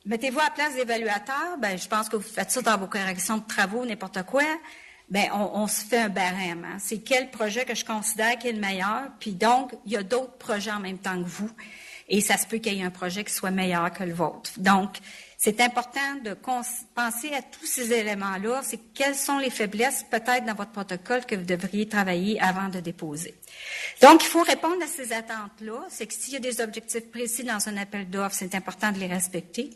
mettez-vous à la place d'évaluateur. Je pense que vous faites ça dans vos corrections de travaux, n'importe quoi. On se fait un barème. C'est quel projet que je considère qui est le meilleur. Puis donc, il y a d'autres projets en même temps que vous. Et ça se peut qu'il y ait un projet qui soit meilleur que le vôtre. Donc, c'est important de penser à tous ces éléments-là. C'est quelles sont les faiblesses peut-être dans votre protocole que vous devriez travailler avant de déposer. Donc, il faut répondre à ces attentes-là. C'est que s'il y a des objectifs précis dans un appel d'offres, c'est important de les respecter.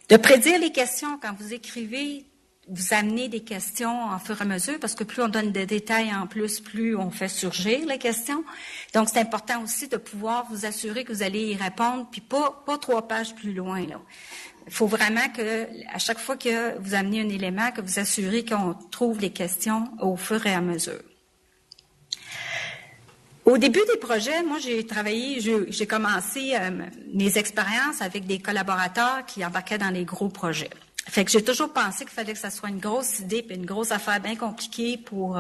De prédire les questions quand vous écrivez. Vous amenez des questions en fur et à mesure, parce que plus on donne de détails en plus, plus on fait surgir les questions. Donc, c'est important aussi de pouvoir vous assurer que vous allez y répondre, puis pas 3 pages plus loin, là. Il faut vraiment que, à chaque fois que vous amenez un élément, que vous assurez qu'on trouve les questions au fur et à mesure. Au début des projets, moi, j'ai commencé mes expériences avec des collaborateurs qui embarquaient dans les gros projets. Fait que j'ai toujours pensé qu'il fallait que ça soit une grosse idée puis une grosse affaire bien compliquée pour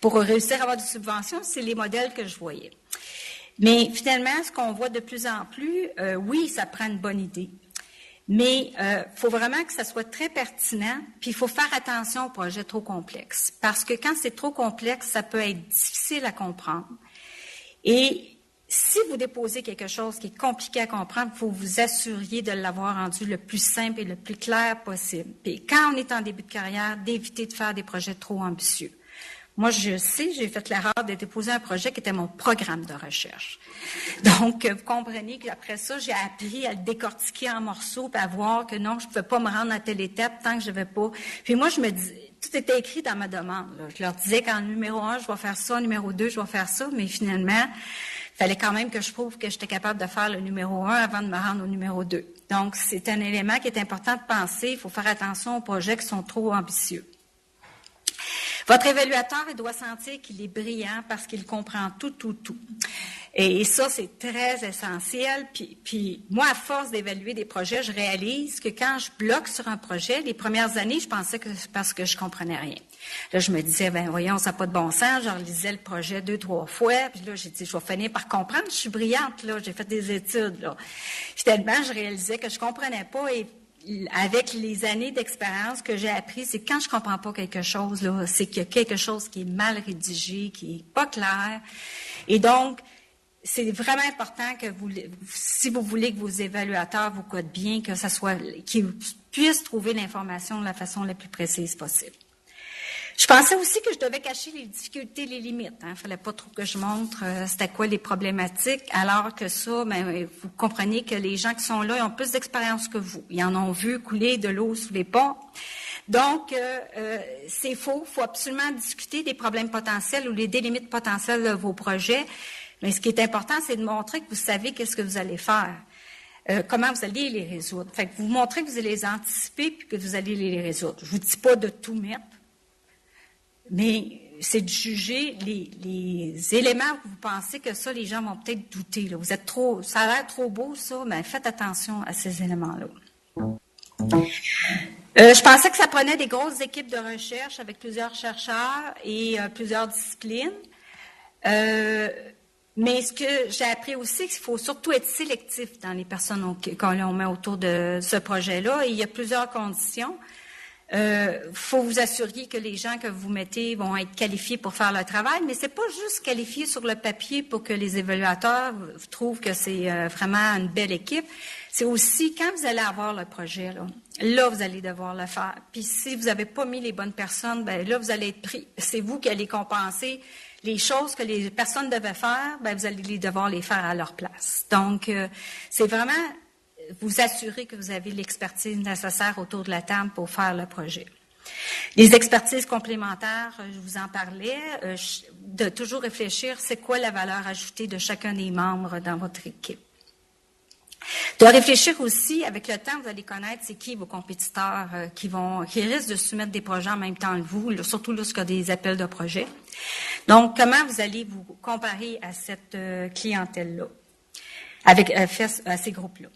réussir à avoir des subventions. C'est les modèles que je voyais. Mais finalement, ce qu'on voit de plus en plus, oui, ça prend une bonne idée. Mais faut vraiment que ça soit très pertinent, puis il faut faire attention aux projets trop complexes. Parce que quand c'est trop complexe, ça peut être difficile à comprendre. Et si vous déposez quelque chose qui est compliqué à comprendre, il faut vous assurer de l'avoir rendu le plus simple et le plus clair possible. Puis quand on est en début de carrière, d'éviter de faire des projets trop ambitieux. Moi, je sais, j'ai fait l'erreur de déposer un projet qui était mon programme de recherche. Donc, vous comprenez qu'après ça, j'ai appris à le décortiquer en morceaux et à voir que non, je ne pouvais pas me rendre à telle étape tant que je n'avais pas. Puis moi, je me dis, tout était écrit dans ma demande. Là. Je leur disais qu'en numéro 1, je vais faire ça, en numéro 2, je vais faire ça, mais finalement, il fallait quand même que je prouve que j'étais capable de faire le numéro 1 avant de me rendre au numéro 2. Donc, c'est un élément qui est important de penser. Il faut faire attention aux projets qui sont trop ambitieux. Votre évaluateur, il doit sentir qu'il est brillant parce qu'il comprend tout. Et ça, c'est très essentiel. Puis moi, à force d'évaluer des projets, je réalise que quand je bloque sur un projet, les premières années, je pensais que c'est parce que je comprenais rien. Là, je me disais, voyons, ça n'a pas de bon sens. Je relisais le projet 2-3 fois. Puis là, j'ai dit, je vais finir par comprendre. Je suis brillante, là. J'ai fait des études, là. Puis tellement, je réalisais que je comprenais pas et avec les années d'expérience que j'ai appris, c'est quand je comprends pas quelque chose, là, c'est qu'il y a quelque chose qui est mal rédigé, qui est pas clair. Et donc, c'est vraiment important que si vous voulez que vos évaluateurs vous codent bien, que ça soit, qu'ils puissent trouver l'information de la façon la plus précise possible. Je pensais aussi que je devais cacher les difficultés, les limites. Il fallait pas trop que je montre c'était quoi les problématiques, alors que ça, vous comprenez que les gens qui sont là, ils ont plus d'expérience que vous. Ils en ont vu couler de l'eau sous les ponts. Donc, c'est faux. Il faut absolument discuter des problèmes potentiels ou des limites potentielles de vos projets. Mais ce qui est important, c'est de montrer que vous savez qu'est-ce que vous allez faire. Comment vous allez les résoudre. Fait que vous montrez que vous allez les anticiper puis que vous allez les résoudre. Je vous dis pas de tout mettre. Mais c'est de juger les éléments que vous pensez que ça, les gens vont peut-être douter. Là. Vous êtes trop, ça a l'air trop beau, ça, mais faites attention à ces éléments-là. Je pensais que ça prenait des grosses équipes de recherche avec plusieurs chercheurs et plusieurs disciplines. Mais ce que j'ai appris aussi, c'est qu'il faut surtout être sélectif dans les personnes qu'on met autour de ce projet-là. Et il y a plusieurs conditions. Faut vous assurer que les gens que vous mettez vont être qualifiés pour faire le travail, mais c'est pas juste qualifié sur le papier pour que les évaluateurs trouvent que c'est vraiment une belle équipe. C'est aussi quand vous allez avoir le projet, là vous allez devoir le faire. Puis si vous n'avez pas mis les bonnes personnes, là vous allez être pris. C'est vous qui allez compenser les choses que les personnes devaient faire, vous allez devoir les faire à leur place. Donc c'est vraiment vous assurer que vous avez l'expertise nécessaire autour de la table pour faire le projet. Les expertises complémentaires, je vous en parlais, de toujours réfléchir, c'est quoi la valeur ajoutée de chacun des membres dans votre équipe. De réfléchir aussi, avec le temps, vous allez connaître c'est qui vos compétiteurs qui risquent de soumettre des projets en même temps que vous, surtout lorsqu'il y a des appels de projets. Donc, comment vous allez vous comparer à cette clientèle-là, à ces groupes-là?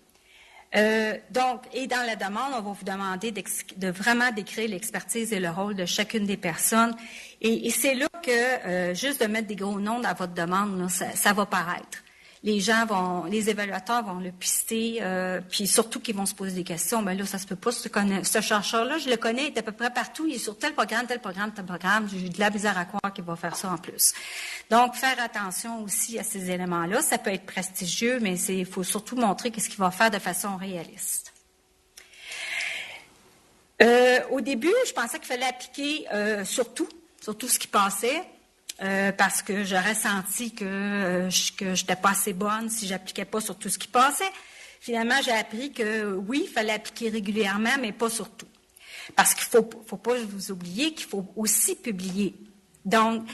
Donc, et dans la demande, on va vous demander de vraiment décrire l'expertise et le rôle de chacune des personnes. Et c'est là que, juste de mettre des gros noms dans votre demande, là, ça va paraître. Les évaluateurs vont le pister, puis surtout qu'ils vont se poser des questions. Ben là, ça se peut pas, ce chercheur-là, je le connais, il est à peu près partout, il est sur tel programme, j'ai de la misère à croire qu'il va faire ça en plus. Donc, faire attention aussi à ces éléments-là. Ça peut être prestigieux, mais il faut surtout montrer qu'est-ce qu'il va faire de façon réaliste. Au début, je pensais qu'il fallait appliquer sur tout ce qui passait. Parce que j'aurais senti que je n'étais pas assez bonne si j'appliquais pas sur tout ce qui passait. Finalement, j'ai appris que oui, il fallait appliquer régulièrement, mais pas sur tout. Parce qu'il faut pas vous oublier qu'il faut aussi publier. Donc,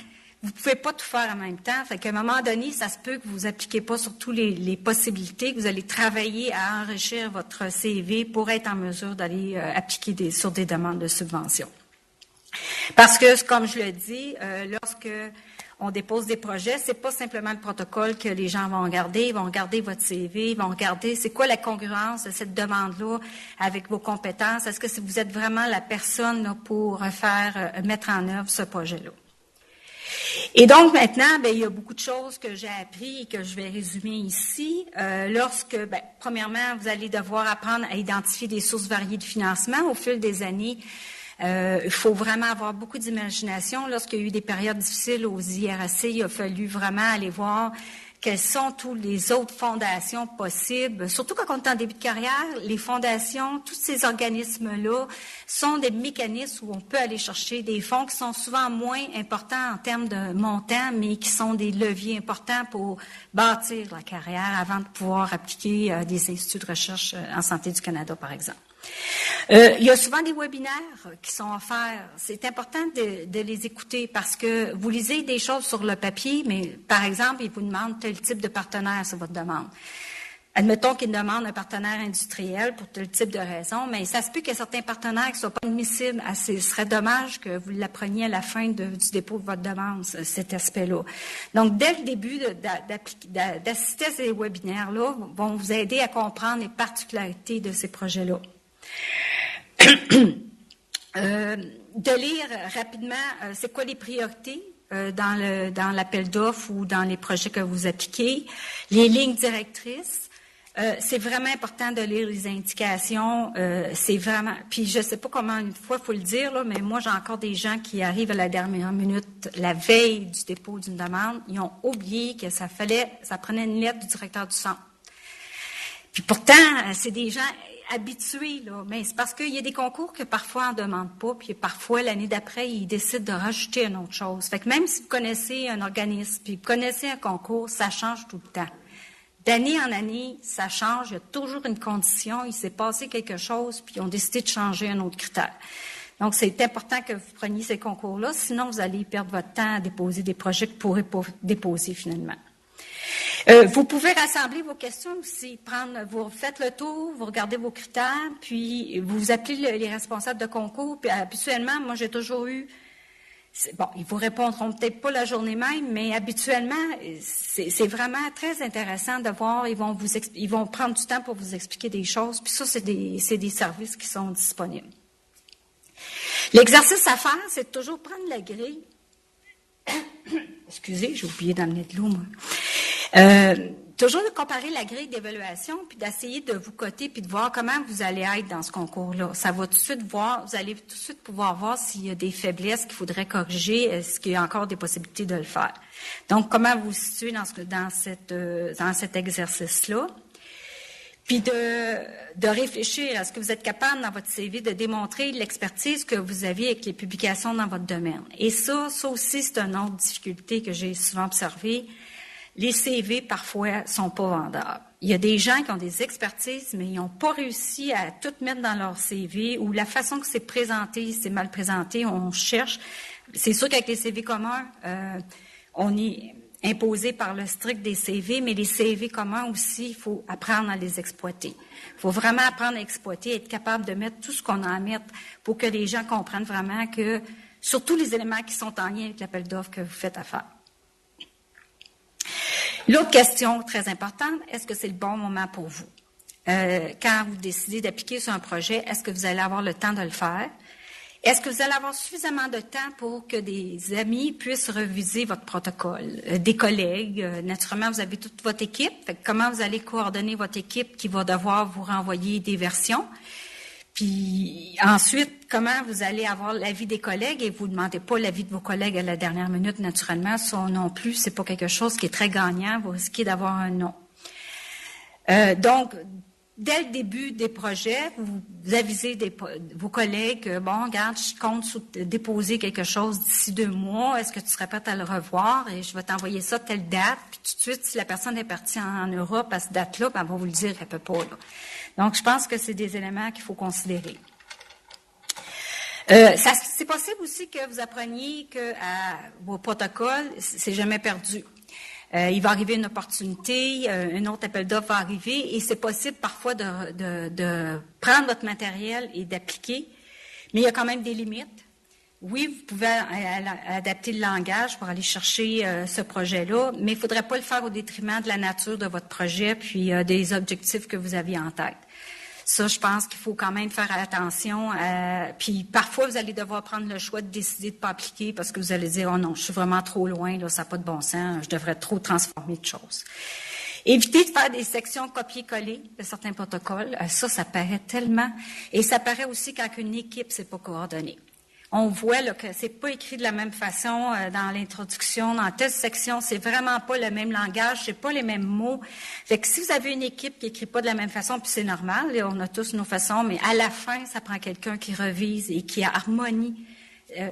vous pouvez pas tout faire en même temps. Fait qu'à un moment donné, ça se peut que vous appliquez pas sur toutes les possibilités, que vous allez travailler à enrichir votre CV pour être en mesure d'aller appliquer sur des demandes de subvention. Parce que, comme je le dis, lorsque on dépose des projets, c'est pas simplement le protocole que les gens vont regarder. Ils vont regarder votre CV, ils vont regarder c'est quoi la congruence de cette demande-là avec vos compétences. Est-ce que vous êtes vraiment la personne là, pour mettre en œuvre ce projet-là? Et donc, maintenant, il y a beaucoup de choses que j'ai appris et que je vais résumer ici. Premièrement, vous allez devoir apprendre à identifier des sources variées de financement au fil des années. Il faut vraiment avoir beaucoup d'imagination. Lorsqu'il y a eu des périodes difficiles aux IRAC, il a fallu vraiment aller voir quelles sont toutes les autres fondations possibles. Surtout quand on est en début de carrière, les fondations, tous ces organismes-là sont des mécanismes où on peut aller chercher des fonds qui sont souvent moins importants en termes de montant, mais qui sont des leviers importants pour bâtir la carrière avant de pouvoir appliquer des instituts de recherche en santé du Canada, par exemple. Il y a souvent des webinaires qui sont offerts. C'est important de les écouter parce que vous lisez des choses sur le papier, mais par exemple, ils vous demandent tel type de partenaire sur votre demande. Admettons qu'ils demandent un partenaire industriel pour tel type de raison, mais ça se peut qu'il y ait certains partenaires qui ne soient pas admissibles. Ce serait dommage que vous l'appreniez à la fin du dépôt de votre demande, cet aspect-là. Donc, dès le début d'assister à ces webinaires-là, vont vous aider à comprendre les particularités de ces projets-là. De lire rapidement c'est quoi les priorités dans l'appel d'offres ou dans les projets que vous appliquez, les lignes directrices. C'est vraiment important de lire les indications. C'est vraiment. Puis je sais pas comment une fois il faut le dire là, mais moi j'ai encore des gens qui arrivent à la dernière minute, la veille du dépôt d'une demande, ils ont oublié que ça prenait une lettre du directeur du centre. Puis pourtant c'est des gens habitués, là, mais c'est parce qu'il y a des concours que parfois on ne demande pas, puis parfois l'année d'après, ils décident de rajouter une autre chose. Fait que même si vous connaissez un organisme, puis vous connaissez un concours, ça change tout le temps. D'année en année, ça change, il y a toujours une condition, il s'est passé quelque chose, puis ils ont décidé de changer un autre critère. Donc, c'est important que vous preniez ces concours-là, sinon vous allez perdre votre temps à déposer des projets que vous ne pourrez pas déposer finalement. Vous pouvez rassembler vos questions aussi, vous faites le tour, vous regardez vos critères, puis vous appelez les responsables de concours. Puis habituellement, moi j'ai toujours eu, bon, ils vous répondront peut-être pas la journée même, mais habituellement, c'est vraiment très intéressant de voir. Ils vont prendre du temps pour vous expliquer des choses. Puis ça, c'est des services qui sont disponibles. L'exercice à faire, c'est de toujours prendre la grille. Excusez, j'ai oublié d'amener de l'eau, moi. Toujours de comparer la grille d'évaluation, puis d'essayer de vous coter, puis de voir comment vous allez être dans ce concours-là. Ça va tout de suite voir, vous allez tout de suite pouvoir voir s'il y a des faiblesses qu'il faudrait corriger, est-ce qu'il y a encore des possibilités de le faire. Donc, comment vous vous situez dans cet exercice-là. Puis de réfléchir à ce que vous êtes capable dans votre CV de démontrer l'expertise que vous avez avec les publications dans votre domaine. Et ça aussi, c'est une autre difficulté que j'ai souvent observée. Les CV, parfois, sont pas vendables. Il y a des gens qui ont des expertises, mais ils n'ont pas réussi à tout mettre dans leur CV ou la façon que c'est présenté, c'est mal présenté, on cherche. C'est sûr qu'avec les CV communs, on est imposé par le strict des CV, mais les CV communs aussi, il faut apprendre à les exploiter. Il faut vraiment apprendre à exploiter, être capable de mettre tout ce qu'on a à mettre pour que les gens comprennent vraiment que, surtout les éléments qui sont en lien avec l'appel d'offres que vous faites affaire. L'autre question très importante, est-ce que c'est le bon moment pour vous? Quand vous décidez d'appliquer sur un projet, est-ce que vous allez avoir le temps de le faire? Est-ce que vous allez avoir suffisamment de temps pour que des amis puissent reviser votre protocole? Des collègues, naturellement, vous avez toute votre équipe. Fait que comment vous allez coordonner votre équipe qui va devoir vous renvoyer des versions? Puis ensuite, comment vous allez avoir l'avis des collègues et vous ne demandez pas l'avis de vos collègues à la dernière minute, naturellement. Ça non plus, c'est pas quelque chose qui est très gagnant. Vous risquez d'avoir un non. Donc, dès le début des projets, vous avisez vos collègues, bon, regarde, je compte déposer quelque chose d'ici 2 mois. Est-ce que tu serais prête à le revoir? Et je vais t'envoyer ça telle date. Puis tout de suite, si la personne est partie en Europe à cette date-là, ben, elle va vous le dire, elle peut pas, là. Donc, je pense que c'est des éléments qu'il faut considérer. C'est possible aussi que vous appreniez que vos protocoles, c'est jamais perdu. Il va arriver une opportunité, un autre appel d'offres va arriver, et c'est possible parfois de prendre votre matériel et d'appliquer, mais il y a quand même des limites. Oui, vous pouvez adapter le langage pour aller chercher ce projet-là, mais il ne faudrait pas le faire au détriment de la nature de votre projet puis des objectifs que vous aviez en tête. Ça, je pense qu'il faut quand même faire attention. Puis parfois, vous allez devoir prendre le choix de décider de ne pas appliquer parce que vous allez dire « Oh non, je suis vraiment trop loin, là, ça n'a pas de bon sens, je devrais trop transformer de choses ». Évitez de faire des sections copier-coller de certains protocoles. Ça paraît tellement. Et ça paraît aussi quand une équipe ne s'est pas coordonnée. on voit là, que c'est pas écrit de la même façon dans l'introduction, dans telle section, c'est vraiment pas le même langage, c'est pas les mêmes mots. Fait que si vous avez une équipe qui écrit pas de la même façon, puis c'est normal, là, on a tous nos façons, mais à la fin, ça prend quelqu'un qui revise et qui harmonie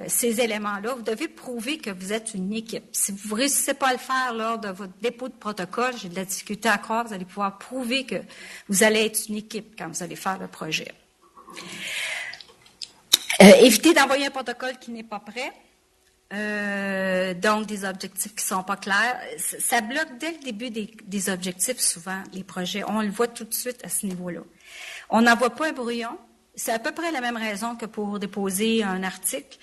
ces éléments-là. Vous devez prouver que vous êtes une équipe. Si vous ne réussissez pas à le faire lors de votre dépôt de protocole, j'ai de la difficulté à croire, vous allez pouvoir prouver que vous allez être une équipe quand vous allez faire le projet. Évitez d'envoyer un protocole qui n'est pas prêt. Donc, des objectifs qui ne sont pas clairs. Ça bloque dès le début des objectifs, souvent, les projets. On le voit tout de suite à ce niveau-là. On n'envoie pas un brouillon. C'est à peu près la même raison que pour déposer un article.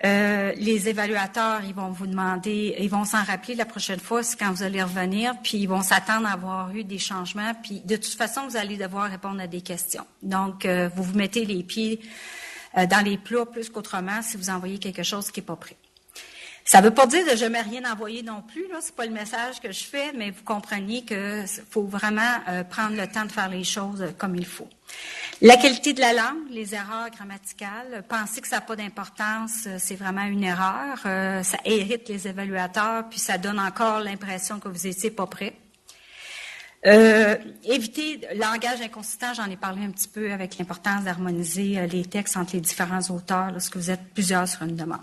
Les évaluateurs, ils vont vous demander, ils vont s'en rappeler la prochaine fois, c'est quand vous allez revenir, puis ils vont s'attendre à avoir eu des changements, puis de toute façon, vous allez devoir répondre à des questions. Donc, vous vous mettez les pieds dans les plats plus qu'autrement si vous envoyez quelque chose qui n'est pas prêt. Ça ne veut pas dire de jamais rien envoyer non plus, là, c'est pas le message que je fais, mais vous compreniez que faut vraiment prendre le temps de faire les choses comme il faut. La qualité de la langue, les erreurs grammaticales, penser que ça n'a pas d'importance, c'est vraiment une erreur. Ça irrite les évaluateurs, puis ça donne encore l'impression que vous n'étiez pas prêt. Éviter le langage inconsistant, j'en ai parlé un petit peu avec l'importance d'harmoniser les textes entre les différents auteurs lorsque vous êtes plusieurs sur une demande.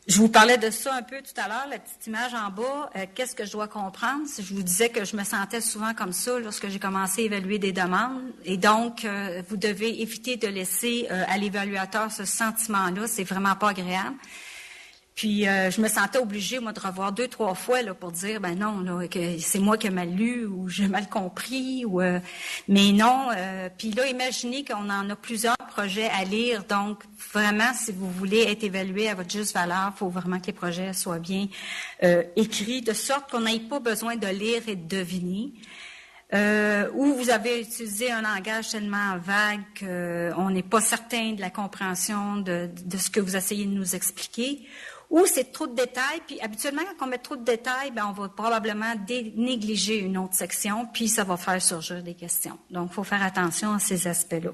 Je vous parlais de ça un peu tout à l'heure, la petite image en bas. Qu'est-ce que je dois comprendre? Je vous disais que je me sentais souvent comme ça lorsque j'ai commencé à évaluer des demandes. Et donc, vous devez éviter de laisser à l'évaluateur ce sentiment-là. C'est vraiment pas agréable. Puis, je me sentais obligée, moi, de revoir 2-3 fois là, pour dire, ben non, là, que c'est moi qui ai mal lu ou j'ai mal compris. Mais non. Puis là, imaginez qu'on en a plusieurs projets à lire. Donc, vraiment, si vous voulez être évalué à votre juste valeur, il faut vraiment que les projets soient bien écrits, de sorte qu'on n'ait pas besoin de lire et de deviner. Ou vous avez utilisé un langage tellement vague qu'on n'est pas certain de la compréhension de ce que vous essayez de nous expliquer. Ou c'est trop de détails, puis habituellement, quand on met trop de détails, ben on va probablement négliger une autre section, puis ça va faire surgir des questions. Donc, il faut faire attention à ces aspects-là.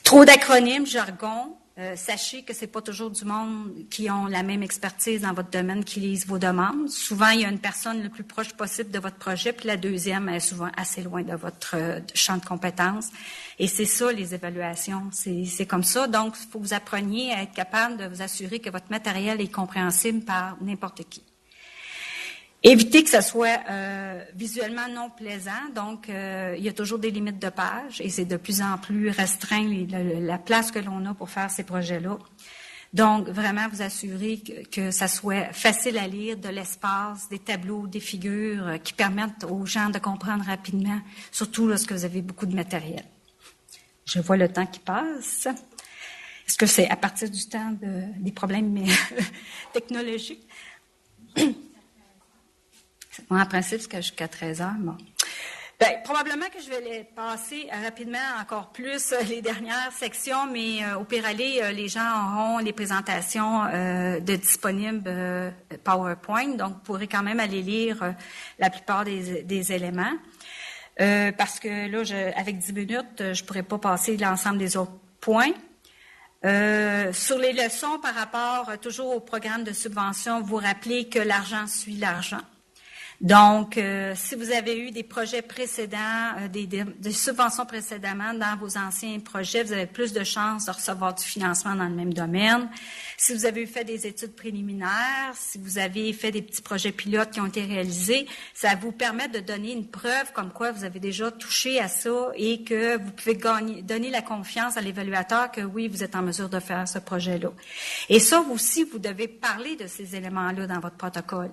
Trop d'acronymes, jargon. Sachez que c'est pas toujours du monde qui ont la même expertise dans votre domaine qui lisent vos demandes. Souvent, il y a une personne le plus proche possible de votre projet, puis la deuxième est souvent assez loin de votre champ de compétences. Et c'est ça, les évaluations. C'est comme ça. Donc, il faut que vous appreniez à être capable de vous assurer que votre matériel est compréhensible par n'importe qui. Évitez que ce soit visuellement non plaisant. Donc, il y a toujours des limites de pages et c'est de plus en plus restreint la place que l'on a pour faire ces projets-là. Donc, vraiment vous assurer que ça soit facile à lire, de l'espace, des tableaux, des figures qui permettent aux gens de comprendre rapidement, surtout lorsque vous avez beaucoup de matériel. Je vois le temps qui passe. Est-ce que c'est à partir du temps des problèmes technologiques? En principe, c'est jusqu'à 13 heures. Bon. Bien, probablement que je vais les passer rapidement encore plus les dernières sections, mais au pire aller, les gens auront les présentations de disponibles PowerPoint, donc vous pourrez quand même aller lire la plupart des éléments. Parce que là, avec 10 minutes, je ne pourrais pas passer l'ensemble des autres points. Sur les leçons par rapport toujours au programme de subvention, vous rappelez que l'argent suit l'argent. Donc, si vous avez eu des projets précédents, des subventions précédemment dans vos anciens projets, vous avez plus de chances de recevoir du financement dans le même domaine. Si vous avez fait des études préliminaires, si vous avez fait des petits projets pilotes qui ont été réalisés, ça vous permet de donner une preuve comme quoi vous avez déjà touché à ça et que vous pouvez donner la confiance à l'évaluateur que oui, vous êtes en mesure de faire ce projet-là. Et ça aussi, vous devez parler de ces éléments-là dans votre protocole.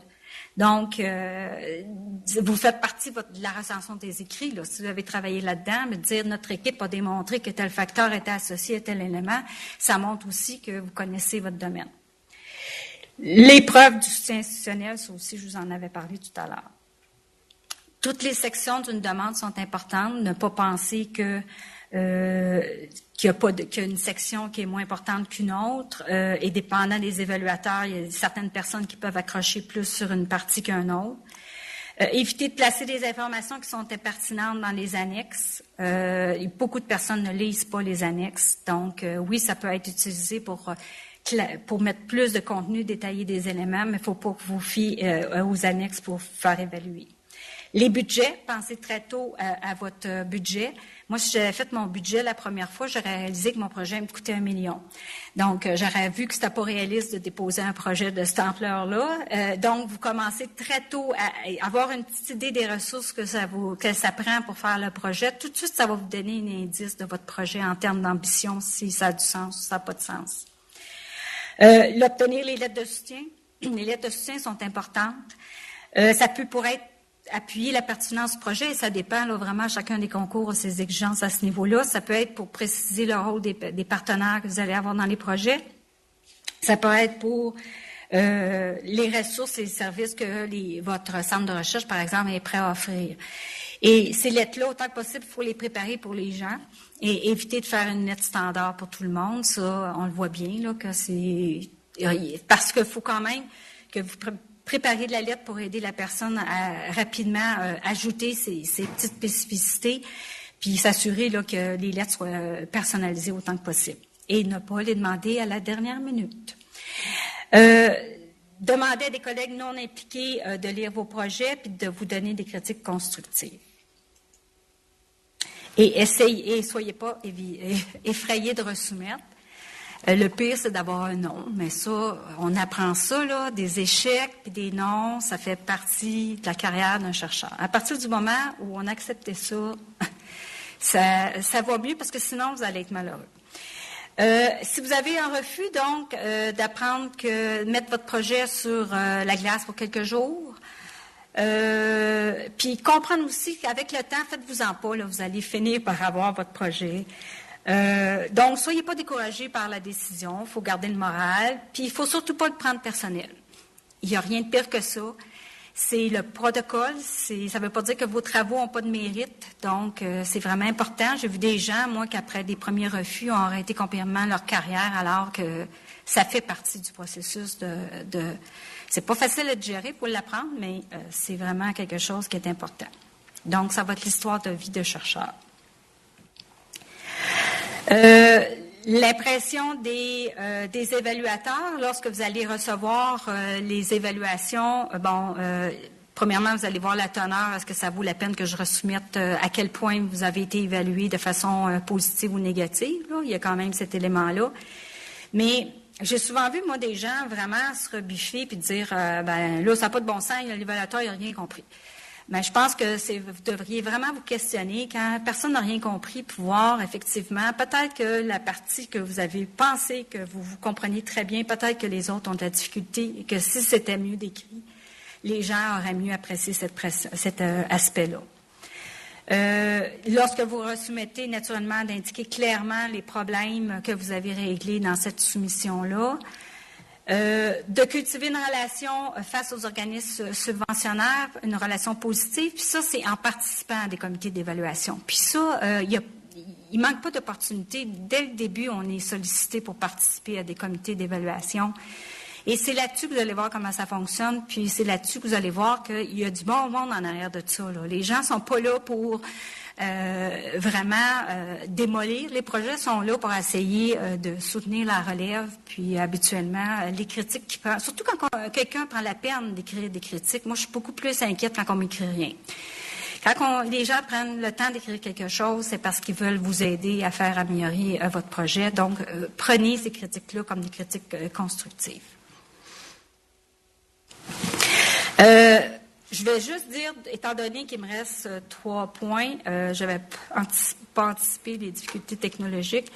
Donc, vous faites partie de la recension des écrits. Là, si vous avez travaillé là-dedans, mais dire notre équipe a démontré que tel facteur était associé à tel élément, ça montre aussi que vous connaissez votre domaine. Les preuves du soutien institutionnel, ça aussi, je vous en avais parlé tout à l'heure. Toutes les sections d'une demande sont importantes. Ne pas penser qu'il y a une section qui est moins importante qu'une autre. Et dépendant des évaluateurs, il y a certaines personnes qui peuvent accrocher plus sur une partie qu'un autre. Éviter de placer des informations qui sont impertinentes dans les annexes. Beaucoup de personnes ne lisent pas les annexes. Donc, oui, ça peut être utilisé pour mettre plus de contenu, détailler des éléments, mais il ne faut pas que vous fiez aux annexes pour faire évaluer. Les budgets, pensez très tôt à votre budget. Moi, si j'avais fait mon budget la première fois, j'aurais réalisé que mon projet me coûtait 1 million. Donc, j'aurais vu que c'était pas réaliste de déposer un projet de cette ampleur-là. Donc, vous commencez très tôt à avoir une petite idée des ressources que ça prend pour faire le projet. Tout de suite, ça va vous donner un indice de votre projet en termes d'ambition, si ça a du sens ou ça n'a pas de sens. L'obtenir les lettres de soutien. Les lettres de soutien sont importantes. Ça pourrait être appuyer la pertinence du projet, et ça dépend là, vraiment, chacun des concours a ses exigences à ce niveau-là. Ça peut être pour préciser le rôle des partenaires que vous allez avoir dans les projets. Ça peut être pour les ressources et les services que votre centre de recherche, par exemple, est prêt à offrir. Et ces lettres-là, autant que possible, il faut les préparer pour les gens et éviter de faire une lettre standard pour tout le monde. Ça, on le voit bien, là, que c'est... Parce qu'il faut quand même que vous préparer de la lettre pour aider la personne à rapidement ajouter ces petites spécificités, puis s'assurer là, que les lettres soient personnalisées autant que possible. Et ne pas les demander à la dernière minute. Demandez à des collègues non impliqués de lire vos projets puis de vous donner des critiques constructives. Et soyez pas effrayés de resoumettre. Le pire, c'est d'avoir un non, mais ça, on apprend ça, là, des échecs puis des non, ça fait partie de la carrière d'un chercheur. À partir du moment où on accepte ça, ça va mieux parce que sinon, vous allez être malheureux. Si vous avez un refus, donc, d'apprendre que mettre votre projet sur la glace pour quelques jours, puis comprendre aussi qu'avec le temps, faites-vous-en pas, là, vous allez finir par avoir votre projet. Donc, soyez pas découragés par la décision, il faut garder le moral, puis il faut surtout pas le prendre personnel. Il n'y a rien de pire que ça. C'est le protocole, ça ne veut pas dire que vos travaux n'ont pas de mérite, donc c'est vraiment important. J'ai vu des gens, moi, qu'après des premiers refus, ont arrêté complètement leur carrière, alors que ça fait partie du processus c'est pas facile à gérer pour l'apprendre, mais c'est vraiment quelque chose qui est important. Donc, ça va être l'histoire de vie de chercheur. L'impression des évaluateurs, lorsque vous allez recevoir les évaluations, premièrement, vous allez voir la teneur, est-ce que ça vaut la peine que je resoumette à quel point vous avez été évalué de façon positive ou négative, là. Il y a quand même cet élément-là. Mais j'ai souvent vu, moi, des gens vraiment se rebiffer puis dire, là, ça n'a pas de bon sens, l'évaluateur n'a rien compris. Mais je pense que vous devriez vraiment vous questionner quand personne n'a rien compris, pouvoir effectivement, peut-être que la partie que vous avez pensé que vous compreniez très bien, peut-être que les autres ont de la difficulté et que si c'était mieux décrit, les gens auraient mieux apprécié cet aspect-là. Lorsque vous resoumettez, naturellement, d'indiquer clairement les problèmes que vous avez réglés dans cette soumission-là. De cultiver une relation face aux organismes subventionnaires, une relation positive, puis ça, c'est en participant à des comités d'évaluation. Puis ça, il manque pas d'opportunités. Dès le début, on est sollicité pour participer à des comités d'évaluation. Et c'est là-dessus que vous allez voir comment ça fonctionne, puis c'est là-dessus que vous allez voir qu'il y a du bon monde en arrière de ça, là. Les gens sont pas là pour vraiment démolir. Les projets sont là pour essayer de soutenir la relève, puis habituellement, les critiques qui prennent, surtout quand quelqu'un prend la peine d'écrire des critiques, moi je suis beaucoup plus inquiète quand on m'écrit rien. Quand les gens prennent le temps d'écrire quelque chose, c'est parce qu'ils veulent vous aider à faire améliorer votre projet. Donc, prenez ces critiques-là comme des critiques constructives. Je vais juste dire, étant donné qu'il me reste 3 points, je n'avais pas anticipé les difficultés technologiques.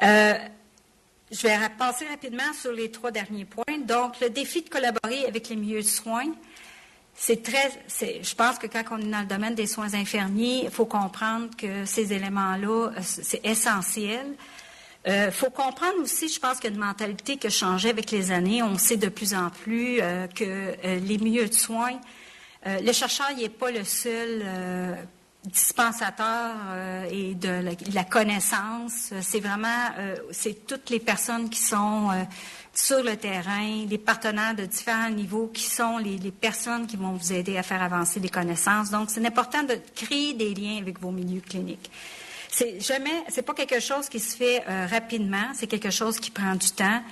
Je vais passer rapidement sur les 3 derniers points. Donc, le défi de collaborer avec les milieux de soins, je pense que quand on est dans le domaine des soins infirmiers, il faut comprendre que ces éléments-là, c'est essentiel. Faut comprendre aussi, je pense qu'il y a une mentalité qui a changé avec les années. On sait de plus en plus que les milieux de soins, le chercheur, il n'est pas le seul dispensateurs et de la connaissance. C'est vraiment, c'est toutes les personnes qui sont sur le terrain, les partenaires de différents niveaux qui sont les personnes qui vont vous aider à faire avancer les connaissances. Donc, c'est important de créer des liens avec vos milieux cliniques. C'est pas quelque chose qui se fait rapidement, c'est quelque chose qui prend du temps.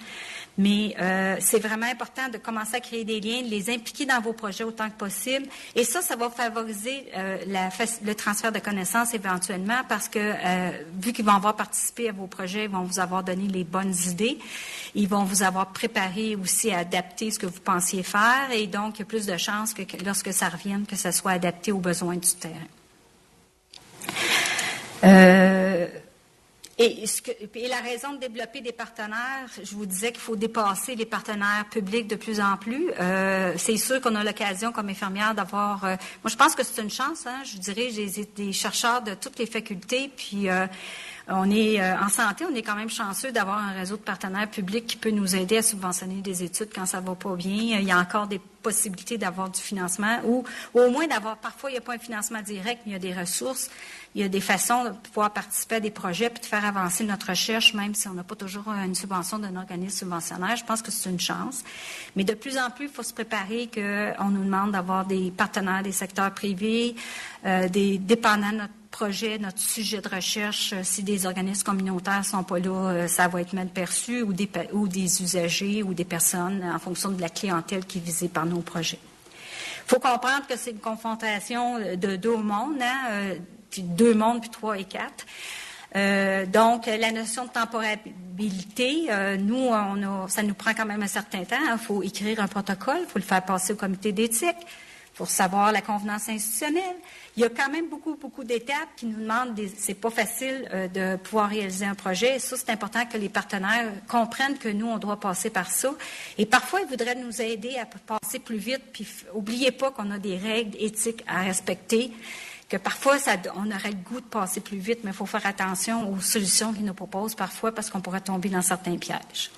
Mais c'est vraiment important de commencer à créer des liens, de les impliquer dans vos projets autant que possible. Et ça va favoriser le transfert de connaissances éventuellement parce que vu qu'ils vont avoir participé à vos projets, ils vont vous avoir donné les bonnes idées. Ils vont vous avoir préparé aussi à adapter ce que vous pensiez faire. Et donc, il y a plus de chances que lorsque ça revienne, que ça soit adapté aux besoins du terrain. Et la raison de développer des partenaires, je vous disais qu'il faut dépasser les partenaires publics de plus en plus. C'est sûr qu'on a l'occasion comme infirmière d'avoir... moi, je pense que c'est une chance. Hein, je dirais, j'ai des chercheurs de toutes les facultés, puis on est en santé, on est quand même chanceux d'avoir un réseau de partenaires publics qui peut nous aider à subventionner des études quand ça va pas bien. Il y a encore des possibilités d'avoir du financement ou au moins d'avoir... Parfois, il n'y a pas un financement direct, mais il y a des ressources. Il y a des façons de pouvoir participer à des projets puis de faire avancer notre recherche, même si on n'a pas toujours une subvention d'un organisme subventionnaire. Je pense que c'est une chance. Mais de plus en plus, il faut se préparer qu'on nous demande d'avoir des partenaires des secteurs privés, dépendant de notre projet, notre sujet de recherche. Si des organismes communautaires ne sont pas là, ça va être mal perçu, ou des usagers ou des personnes en fonction de la clientèle qui est visée par nos projets. Il faut comprendre que c'est une confrontation de deux mondes, hein, puis 2 mondes, puis 3 et 4. Donc, la notion de temporalité, nous, ça nous prend quand même un certain temps. Il faut écrire un protocole, il faut le faire passer au comité d'éthique, il faut savoir la convenance institutionnelle. Il y a quand même beaucoup d'étapes qui nous demandent, c'est pas facile de pouvoir réaliser un projet. Et ça, c'est important que les partenaires comprennent que nous, on doit passer par ça. Et parfois, ils voudraient nous aider à passer plus vite. Puis, oubliez pas qu'on a des règles éthiques à respecter. Que parfois, on aurait le goût de passer plus vite, mais il faut faire attention aux solutions qu'ils nous proposent parfois parce qu'on pourrait tomber dans certains pièges.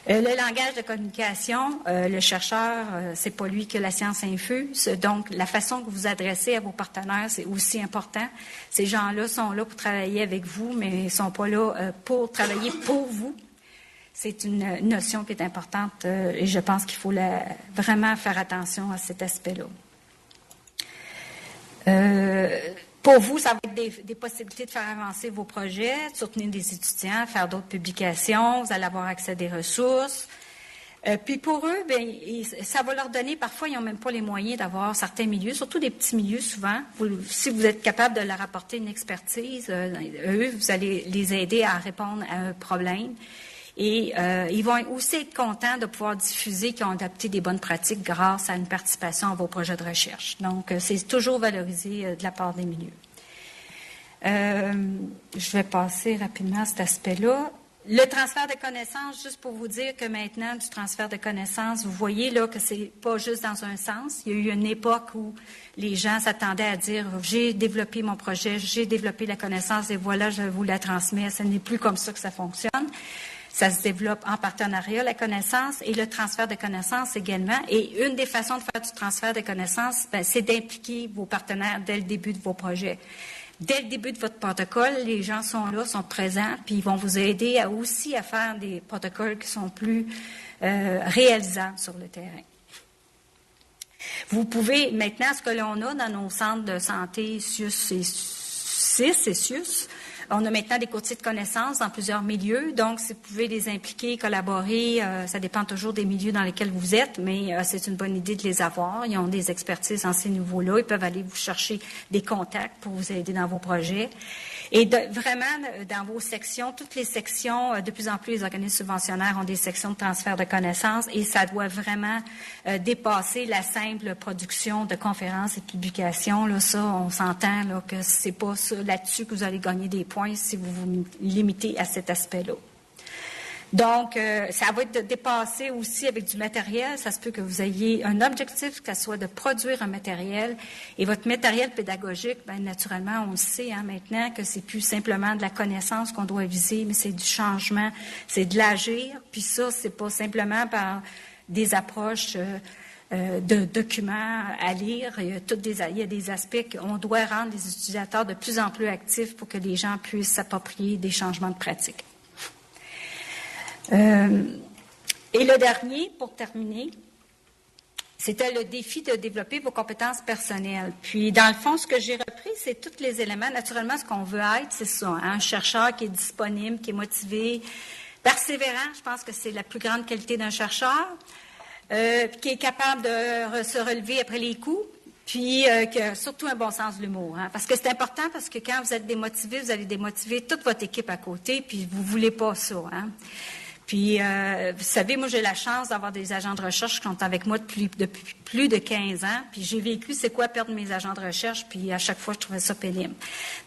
Le langage de communication, le chercheur, c'est pas lui que la science infuse. Donc, la façon que vous adressez à vos partenaires, c'est aussi important. Ces gens-là sont là pour travailler avec vous, mais ils sont pas là pour travailler pour vous. C'est une notion qui est importante et je pense qu'il faut vraiment faire attention à cet aspect-là. Pour vous, ça va être des possibilités de faire avancer vos projets, de soutenir des étudiants, faire d'autres publications, vous allez avoir accès à des ressources. Puis pour eux, ça va leur donner, parfois, ils n'ont même pas les moyens d'avoir certains milieux, surtout des petits milieux souvent. Si vous êtes capable de leur apporter une expertise, eux, vous allez les aider à répondre à un problème. Et ils vont aussi être contents de pouvoir diffuser qu'ils ont adapté des bonnes pratiques grâce à une participation à vos projets de recherche. Donc, c'est toujours valorisé de la part des milieux. Je vais passer rapidement à cet aspect-là. Le transfert de connaissances, juste pour vous dire que maintenant, du transfert de connaissances, vous voyez là que c'est pas juste dans un sens. Il y a eu une époque où les gens s'attendaient à dire « j'ai développé mon projet, j'ai développé la connaissance et voilà, je vous la transmets ». Ce n'est plus comme ça que ça fonctionne. Ça se développe en partenariat, la connaissance, et le transfert de connaissances également. Et une des façons de faire du transfert de connaissances, c'est d'impliquer vos partenaires dès le début de vos projets. Dès le début de votre protocole, les gens sont là, sont présents, puis ils vont vous aider aussi à faire des protocoles qui sont plus réalisables sur le terrain. Vous pouvez, maintenant, ce que l'on a dans nos centres de santé SIUS et CIS et SIUS, on a maintenant des courtiers de connaissances dans plusieurs milieux, donc si vous pouvez les impliquer, collaborer, ça dépend toujours des milieux dans lesquels vous êtes, mais c'est une bonne idée de les avoir. Ils ont des expertises dans ces niveaux-là. Ils peuvent aller vous chercher des contacts pour vous aider dans vos projets. Et vraiment, dans vos sections, toutes les sections, de plus en plus, les organismes subventionnaires ont des sections de transfert de connaissances et ça doit vraiment dépasser la simple production de conférences et de publications. Là, ça, on s'entend là, que c'est pas là-dessus que vous allez gagner des points si vous vous limitez à cet aspect-là. Donc, ça va être dépassé aussi avec du matériel. Ça se peut que vous ayez un objectif, que ce soit de produire un matériel. Et votre matériel pédagogique, bien, naturellement, on le sait maintenant que c'est plus simplement de la connaissance qu'on doit viser, mais c'est du changement, c'est de l'agir. Puis ça, c'est pas simplement par des approches de documents à lire. Il y a des aspects qu'on doit rendre les utilisateurs de plus en plus actifs pour que les gens puissent s'approprier des changements de pratique. Et le dernier, pour terminer, c'était le défi de développer vos compétences personnelles. Puis, dans le fond, ce que j'ai repris, c'est tous les éléments. Naturellement, ce qu'on veut être, c'est ça, hein, un chercheur qui est disponible, qui est motivé, persévérant. Je pense que c'est la plus grande qualité d'un chercheur, qui est capable de se relever après les coups, puis qui a surtout un bon sens de l'humour. Hein, parce que c'est important, parce que quand vous êtes démotivé, vous allez démotiver toute votre équipe à côté, puis vous ne voulez pas ça. Hein. Puis, vous savez, moi, j'ai la chance d'avoir des agents de recherche qui sont avec moi depuis plus de 15 ans. Puis, j'ai vécu c'est quoi perdre mes agents de recherche. Puis, à chaque fois, je trouvais ça pénible.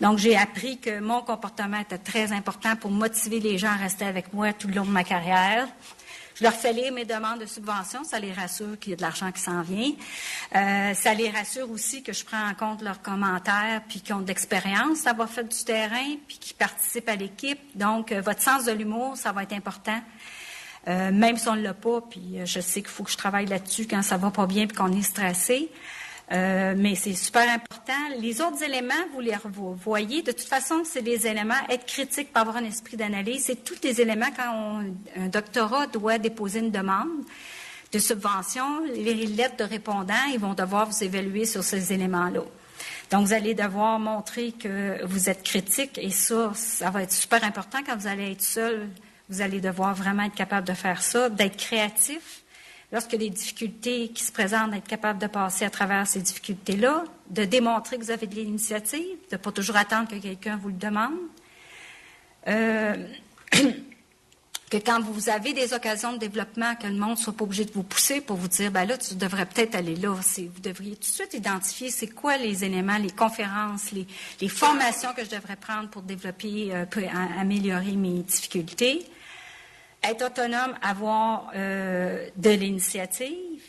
Donc, j'ai appris que mon comportement était très important pour motiver les gens à rester avec moi tout le long de ma carrière. Je leur fais lire mes demandes de subvention. Ça les rassure qu'il y a de l'argent qui s'en vient. Ça les rassure aussi que je prends en compte leurs commentaires puis qu'ils ont de l'expérience d'avoir fait du terrain puis qu'ils participent à l'équipe. Donc, votre sens de l'humour, ça va être important. Même si on ne l'a pas, puis je sais qu'il faut que je travaille là-dessus quand ça va pas bien puis qu'on est stressé. Mais c'est super important. Les autres éléments, vous les voyez. De toute façon, c'est des éléments. Être critique, pas avoir un esprit d'analyse, c'est tous les éléments quand un doctorat doit déposer une demande de subvention. Les lettres de répondants, ils vont devoir vous évaluer sur ces éléments-là. Donc, vous allez devoir montrer que vous êtes critique et ça va être super important quand vous allez être seul. Vous allez devoir vraiment être capable de faire ça, d'être créatif. Lorsqu'il y a des difficultés qui se présentent, d'être capable de passer à travers ces difficultés-là, de démontrer que vous avez de l'initiative, de ne pas toujours attendre que quelqu'un vous le demande. Que quand vous avez des occasions de développement, que le monde ne soit pas obligé de vous pousser pour vous dire, ben là, tu devrais peut-être aller là. Vous devriez tout de suite identifier c'est quoi les éléments, les conférences, les formations que je devrais prendre pour développer, pour améliorer mes difficultés. Être autonome, avoir de l'initiative.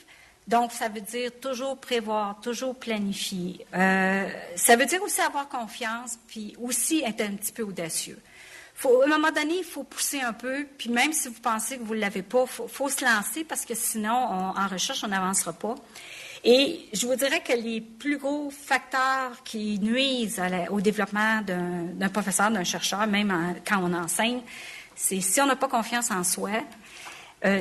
Donc, ça veut dire toujours prévoir, toujours planifier. Ça veut dire aussi avoir confiance, puis aussi être un petit peu audacieux. À un moment donné, il faut pousser un peu, puis même si vous pensez que vous ne l'avez pas, il faut se lancer parce que sinon, en recherche, on n'avancera pas. Et je vous dirais que les plus gros facteurs qui nuisent au développement d'un professeur, d'un chercheur, même quand on enseigne, c'est si on n'a pas confiance en soi,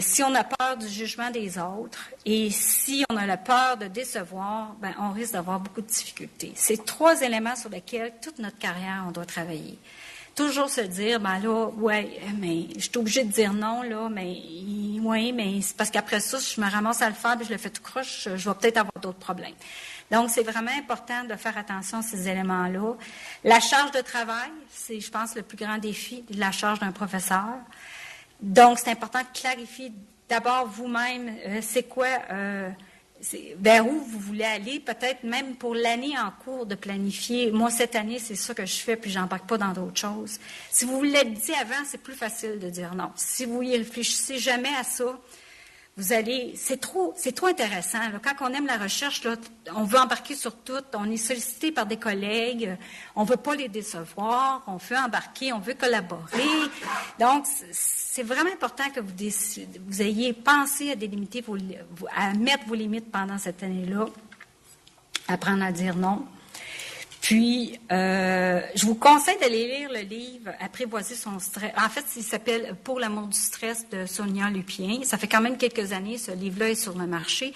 si on a peur du jugement des autres et si on a la peur de décevoir, ben, on risque d'avoir beaucoup de difficultés. C'est 3 éléments sur lesquels toute notre carrière, on doit travailler. Toujours se dire, ben là, ouais, mais je suis obligée de dire non, là, mais oui, mais c'est parce qu'après ça, si je me ramasse à le faire et je le fais tout croche, je vais peut-être avoir d'autres problèmes. Donc, c'est vraiment important de faire attention à ces éléments-là. La charge de travail, c'est, je pense, le plus grand défi de la charge d'un professeur. Donc, c'est important de clarifier d'abord vous-même, c'est quoi, vers où vous voulez aller, peut-être même pour l'année en cours de planifier. Moi, cette année, c'est ça que je fais, puis j'embarque pas dans d'autres choses. Si vous l'avez dit avant, c'est plus facile de dire non. Si vous y réfléchissez jamais à ça, vous allez, c'est trop intéressant. Là. Quand on aime la recherche, là, on veut embarquer sur tout. On est sollicité par des collègues. On veut pas les décevoir. On veut embarquer. On veut collaborer. Donc, c'est vraiment important que vous ayez pensé à délimiter à mettre vos limites pendant cette année-là. Apprendre à dire non. Puis, je vous conseille d'aller lire le livre « Apprivoiser son stress ». En fait, il s'appelle « Pour l'amour du stress » de Sonia Lupien. Ça fait quand même quelques années, ce livre-là est sur le marché.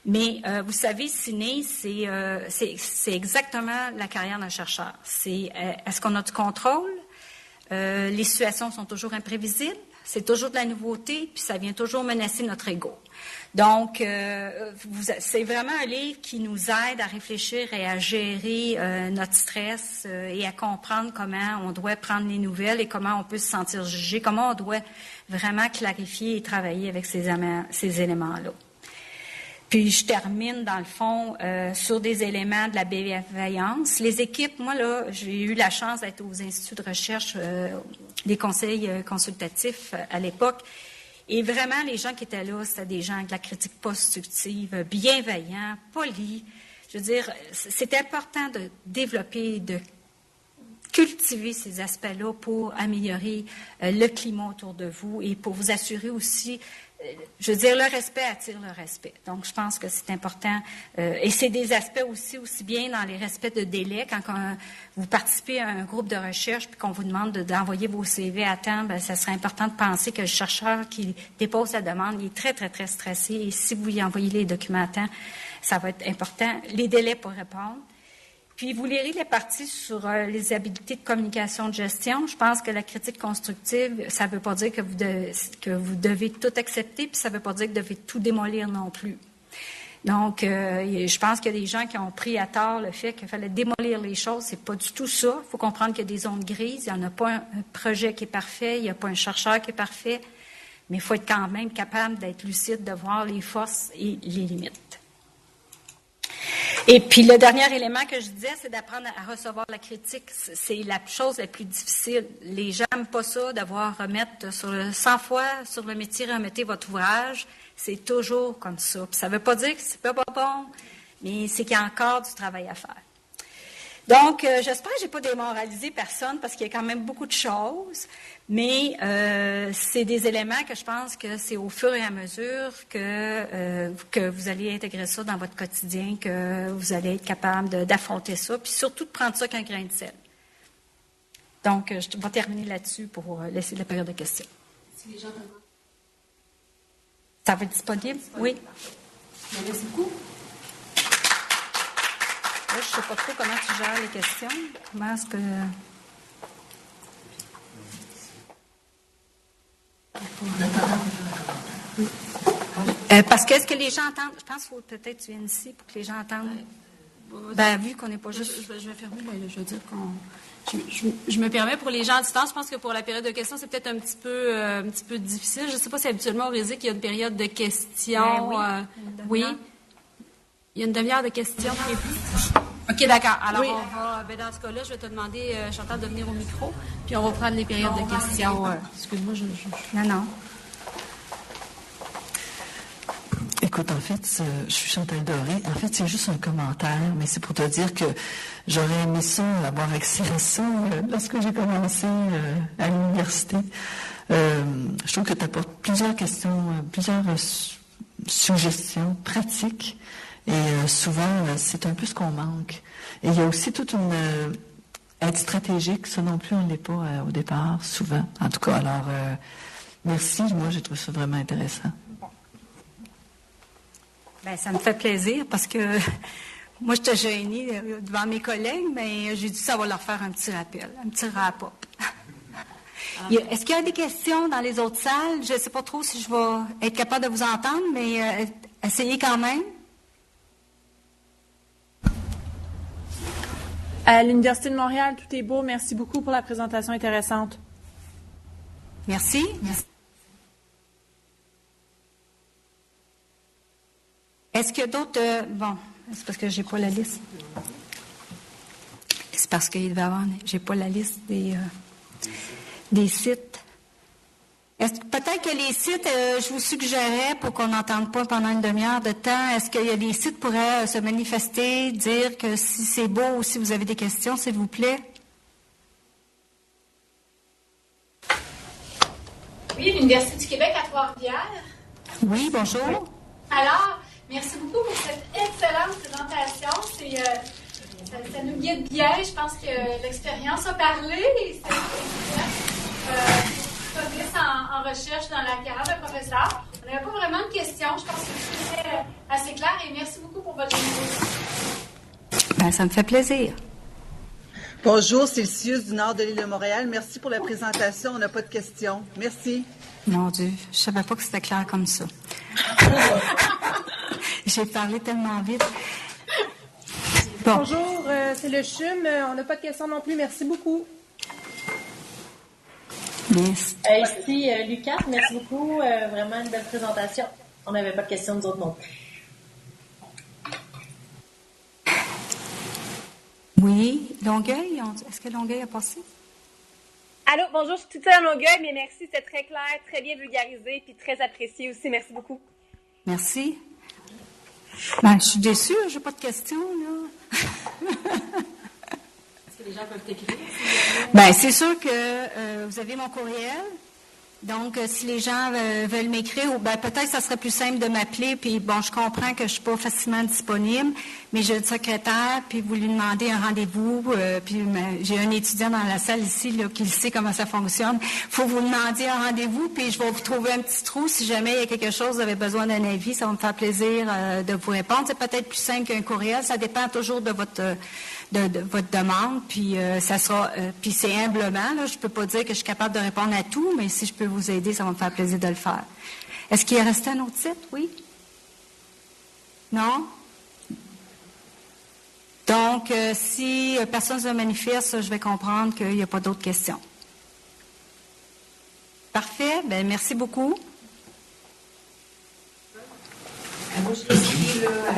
Mais vous savez, ciné, c'est exactement la carrière d'un chercheur. C'est est-ce qu'on a du contrôle? Les situations sont toujours imprévisibles. C'est toujours de la nouveauté, puis ça vient toujours menacer notre ego. Donc, c'est vraiment un livre qui nous aide à réfléchir et à gérer notre stress et à comprendre comment on doit prendre les nouvelles et comment on peut se sentir jugé, comment on doit vraiment clarifier et travailler avec ces éléments-là. Puis, je termine, dans le fond, sur des éléments de la bienveillance. Les équipes, moi, là, j'ai eu la chance d'être aux instituts de recherche, des conseils consultatifs à l'époque. Et vraiment, les gens qui étaient là, c'était des gens avec de la critique constructive, bienveillants, polis. Je veux dire, c'est important de développer, de cultiver ces aspects-là pour améliorer le climat autour de vous et pour vous assurer aussi, je veux dire, le respect attire le respect. Donc, je pense que c'est important. Et c'est des aspects aussi bien dans les respects de délai, quand vous participez à un groupe de recherche puis qu'on vous demande d'envoyer vos CV à temps, bien, ça serait important de penser que le chercheur qui dépose la demande, il est très, très, très stressé. Et si vous lui envoyez les documents à temps, ça va être important. Les délais pour répondre. Puis, vous lirez les parties sur les habiletés de communication de gestion. Je pense que la critique constructive, ça ne veut pas dire que vous devez tout accepter, puis ça ne veut pas dire que vous devez tout démolir non plus. Donc, je pense qu'il y a des gens qui ont pris à tort le fait qu'il fallait démolir les choses. C'est pas du tout ça. Il faut comprendre qu'il y a des zones grises. Il n'y en a pas un projet qui est parfait. Il n'y a pas un chercheur qui est parfait. Mais il faut être quand même capable d'être lucide, de voir les forces et les limites. Et puis, le dernier élément que je disais, c'est d'apprendre à recevoir la critique. C'est la chose la plus difficile. Les gens n'aiment pas ça, d'avoir à remettre 100 fois sur le métier, remettez votre ouvrage. C'est toujours comme ça. Puis ça ne veut pas dire que c'est pas bon, mais c'est qu'il y a encore du travail à faire. Donc, j'espère que je n'ai pas démoralisé personne parce qu'il y a quand même beaucoup de choses, mais c'est des éléments que je pense que c'est au fur et à mesure que vous allez intégrer ça dans votre quotidien, que vous allez être capable d'affronter ça, puis surtout de prendre ça qu'un grain de sel. Donc, je vais terminer là-dessus pour laisser la période de questions. Si les gens peuvent... Ça va être disponible? Oui. Merci beaucoup. Là, je ne sais pas trop comment tu gères les questions. Comment est-ce que... parce que est-ce que les gens entendent... Je pense qu'il faut peut-être que tu viennes ici pour que les gens entendent. Vu qu'on n'est pas juste... Je vais fermer, je veux dire qu'on... Je me permets, pour les gens à distance, je pense que pour la période de questions, c'est peut-être un petit peu difficile. Je ne sais pas si habituellement au RÉSIQ, il y a une période de questions. Oui. Il y a une demi-heure de questions prévues. OK, d'accord. Alors, oui. On va, dans ce cas-là, je vais te demander, Chantal, de venir au micro, puis on va prendre les périodes de questions. Excuse-moi, Non. Écoute, en fait, je suis Chantal Doré. En fait, c'est juste un commentaire, mais c'est pour te dire que j'aurais aimé ça, avoir accès à ça lorsque j'ai commencé à l'université. Je trouve que tu apportes plusieurs questions, plusieurs suggestions pratiques, et souvent, c'est un peu ce qu'on manque. Et il y a aussi toute une... être stratégique, ça non plus, on ne l'est pas au départ, souvent. En tout cas, alors, merci. Moi, j'ai trouvé ça vraiment intéressant. Bien, ça me fait plaisir parce que moi, j'étais gênée devant mes collègues, mais j'ai dit ça va leur faire un petit rappel, un petit wrap-up. Est-ce qu'il y a des questions dans les autres salles? Je ne sais pas trop si je vais être capable de vous entendre, mais essayez quand même. À l'Université de Montréal, tout est beau. Merci beaucoup pour la présentation intéressante. Merci. Est-ce qu'il y a d'autres... c'est parce que j'ai pas la liste. C'est parce qu'il devait y avoir... J'ai pas la liste des sites. Peut-être que les sites, je vous suggérais, pour qu'on n'entende pas pendant une demi-heure de temps, est-ce qu'il y a des sites qui pourraient se manifester, dire que si c'est beau ou si vous avez des questions, s'il vous plaît? Oui, l'Université du Québec à Trois-Rivières. Oui, bonjour. Alors, merci beaucoup pour cette excellente présentation. Ça nous guide bien. Je pense que l'expérience a parlé et c'est en recherche dans la carrière de professeur. On n'avait pas vraiment de questions. Je pense que c'était assez clair et merci beaucoup pour votre générosité. Ça me fait plaisir. Bonjour, c'est Lucius du nord de l'île de Montréal. Merci pour la présentation. On n'a pas de questions. Merci. Mon Dieu, je ne savais pas que c'était clair comme ça. J'ai parlé tellement vite. Bon. Bonjour, c'est le CHUM. On n'a pas de questions non plus. Merci beaucoup. Yes. Ici, Lucas, merci beaucoup. Vraiment une belle présentation. On n'avait pas de questions nous autres non plus. Oui, Longueuil, est-ce que Longueuil a passé? Allô, bonjour, je suis toute seule à Longueuil, mais merci, c'était très clair, très bien vulgarisé, puis très apprécié aussi. Merci beaucoup. Merci. Je suis déçue, j'ai pas de questions, là. que les gens peuvent t'écrire? Bien, c'est sûr que vous avez mon courriel. Donc, si les gens veulent m'écrire, ou ben peut-être ça serait plus simple de m'appeler, puis bon, je comprends que je suis pas facilement disponible, mais j'ai une secrétaire, puis vous lui demandez un rendez-vous, puis j'ai un étudiant dans la salle ici là, qui sait comment ça fonctionne. Faut vous demander un rendez-vous, puis je vais vous trouver un petit trou. Si jamais il y a quelque chose, vous avez besoin d'un avis, ça va me faire plaisir de vous répondre. C'est peut-être plus simple qu'un courriel, ça dépend toujours de votre votre demande, puis ça sera, puis c'est humblement, là, je peux pas dire que je suis capable de répondre à tout, mais si je peux vous aider, ça va me faire plaisir de le faire. Est-ce qu'il est resté un autre titre? Oui? Non? Donc, si personne ne se manifeste, je vais comprendre qu'il n'y a pas d'autres questions. Parfait. Bien, merci beaucoup. Moi, je l'ai écrit, là,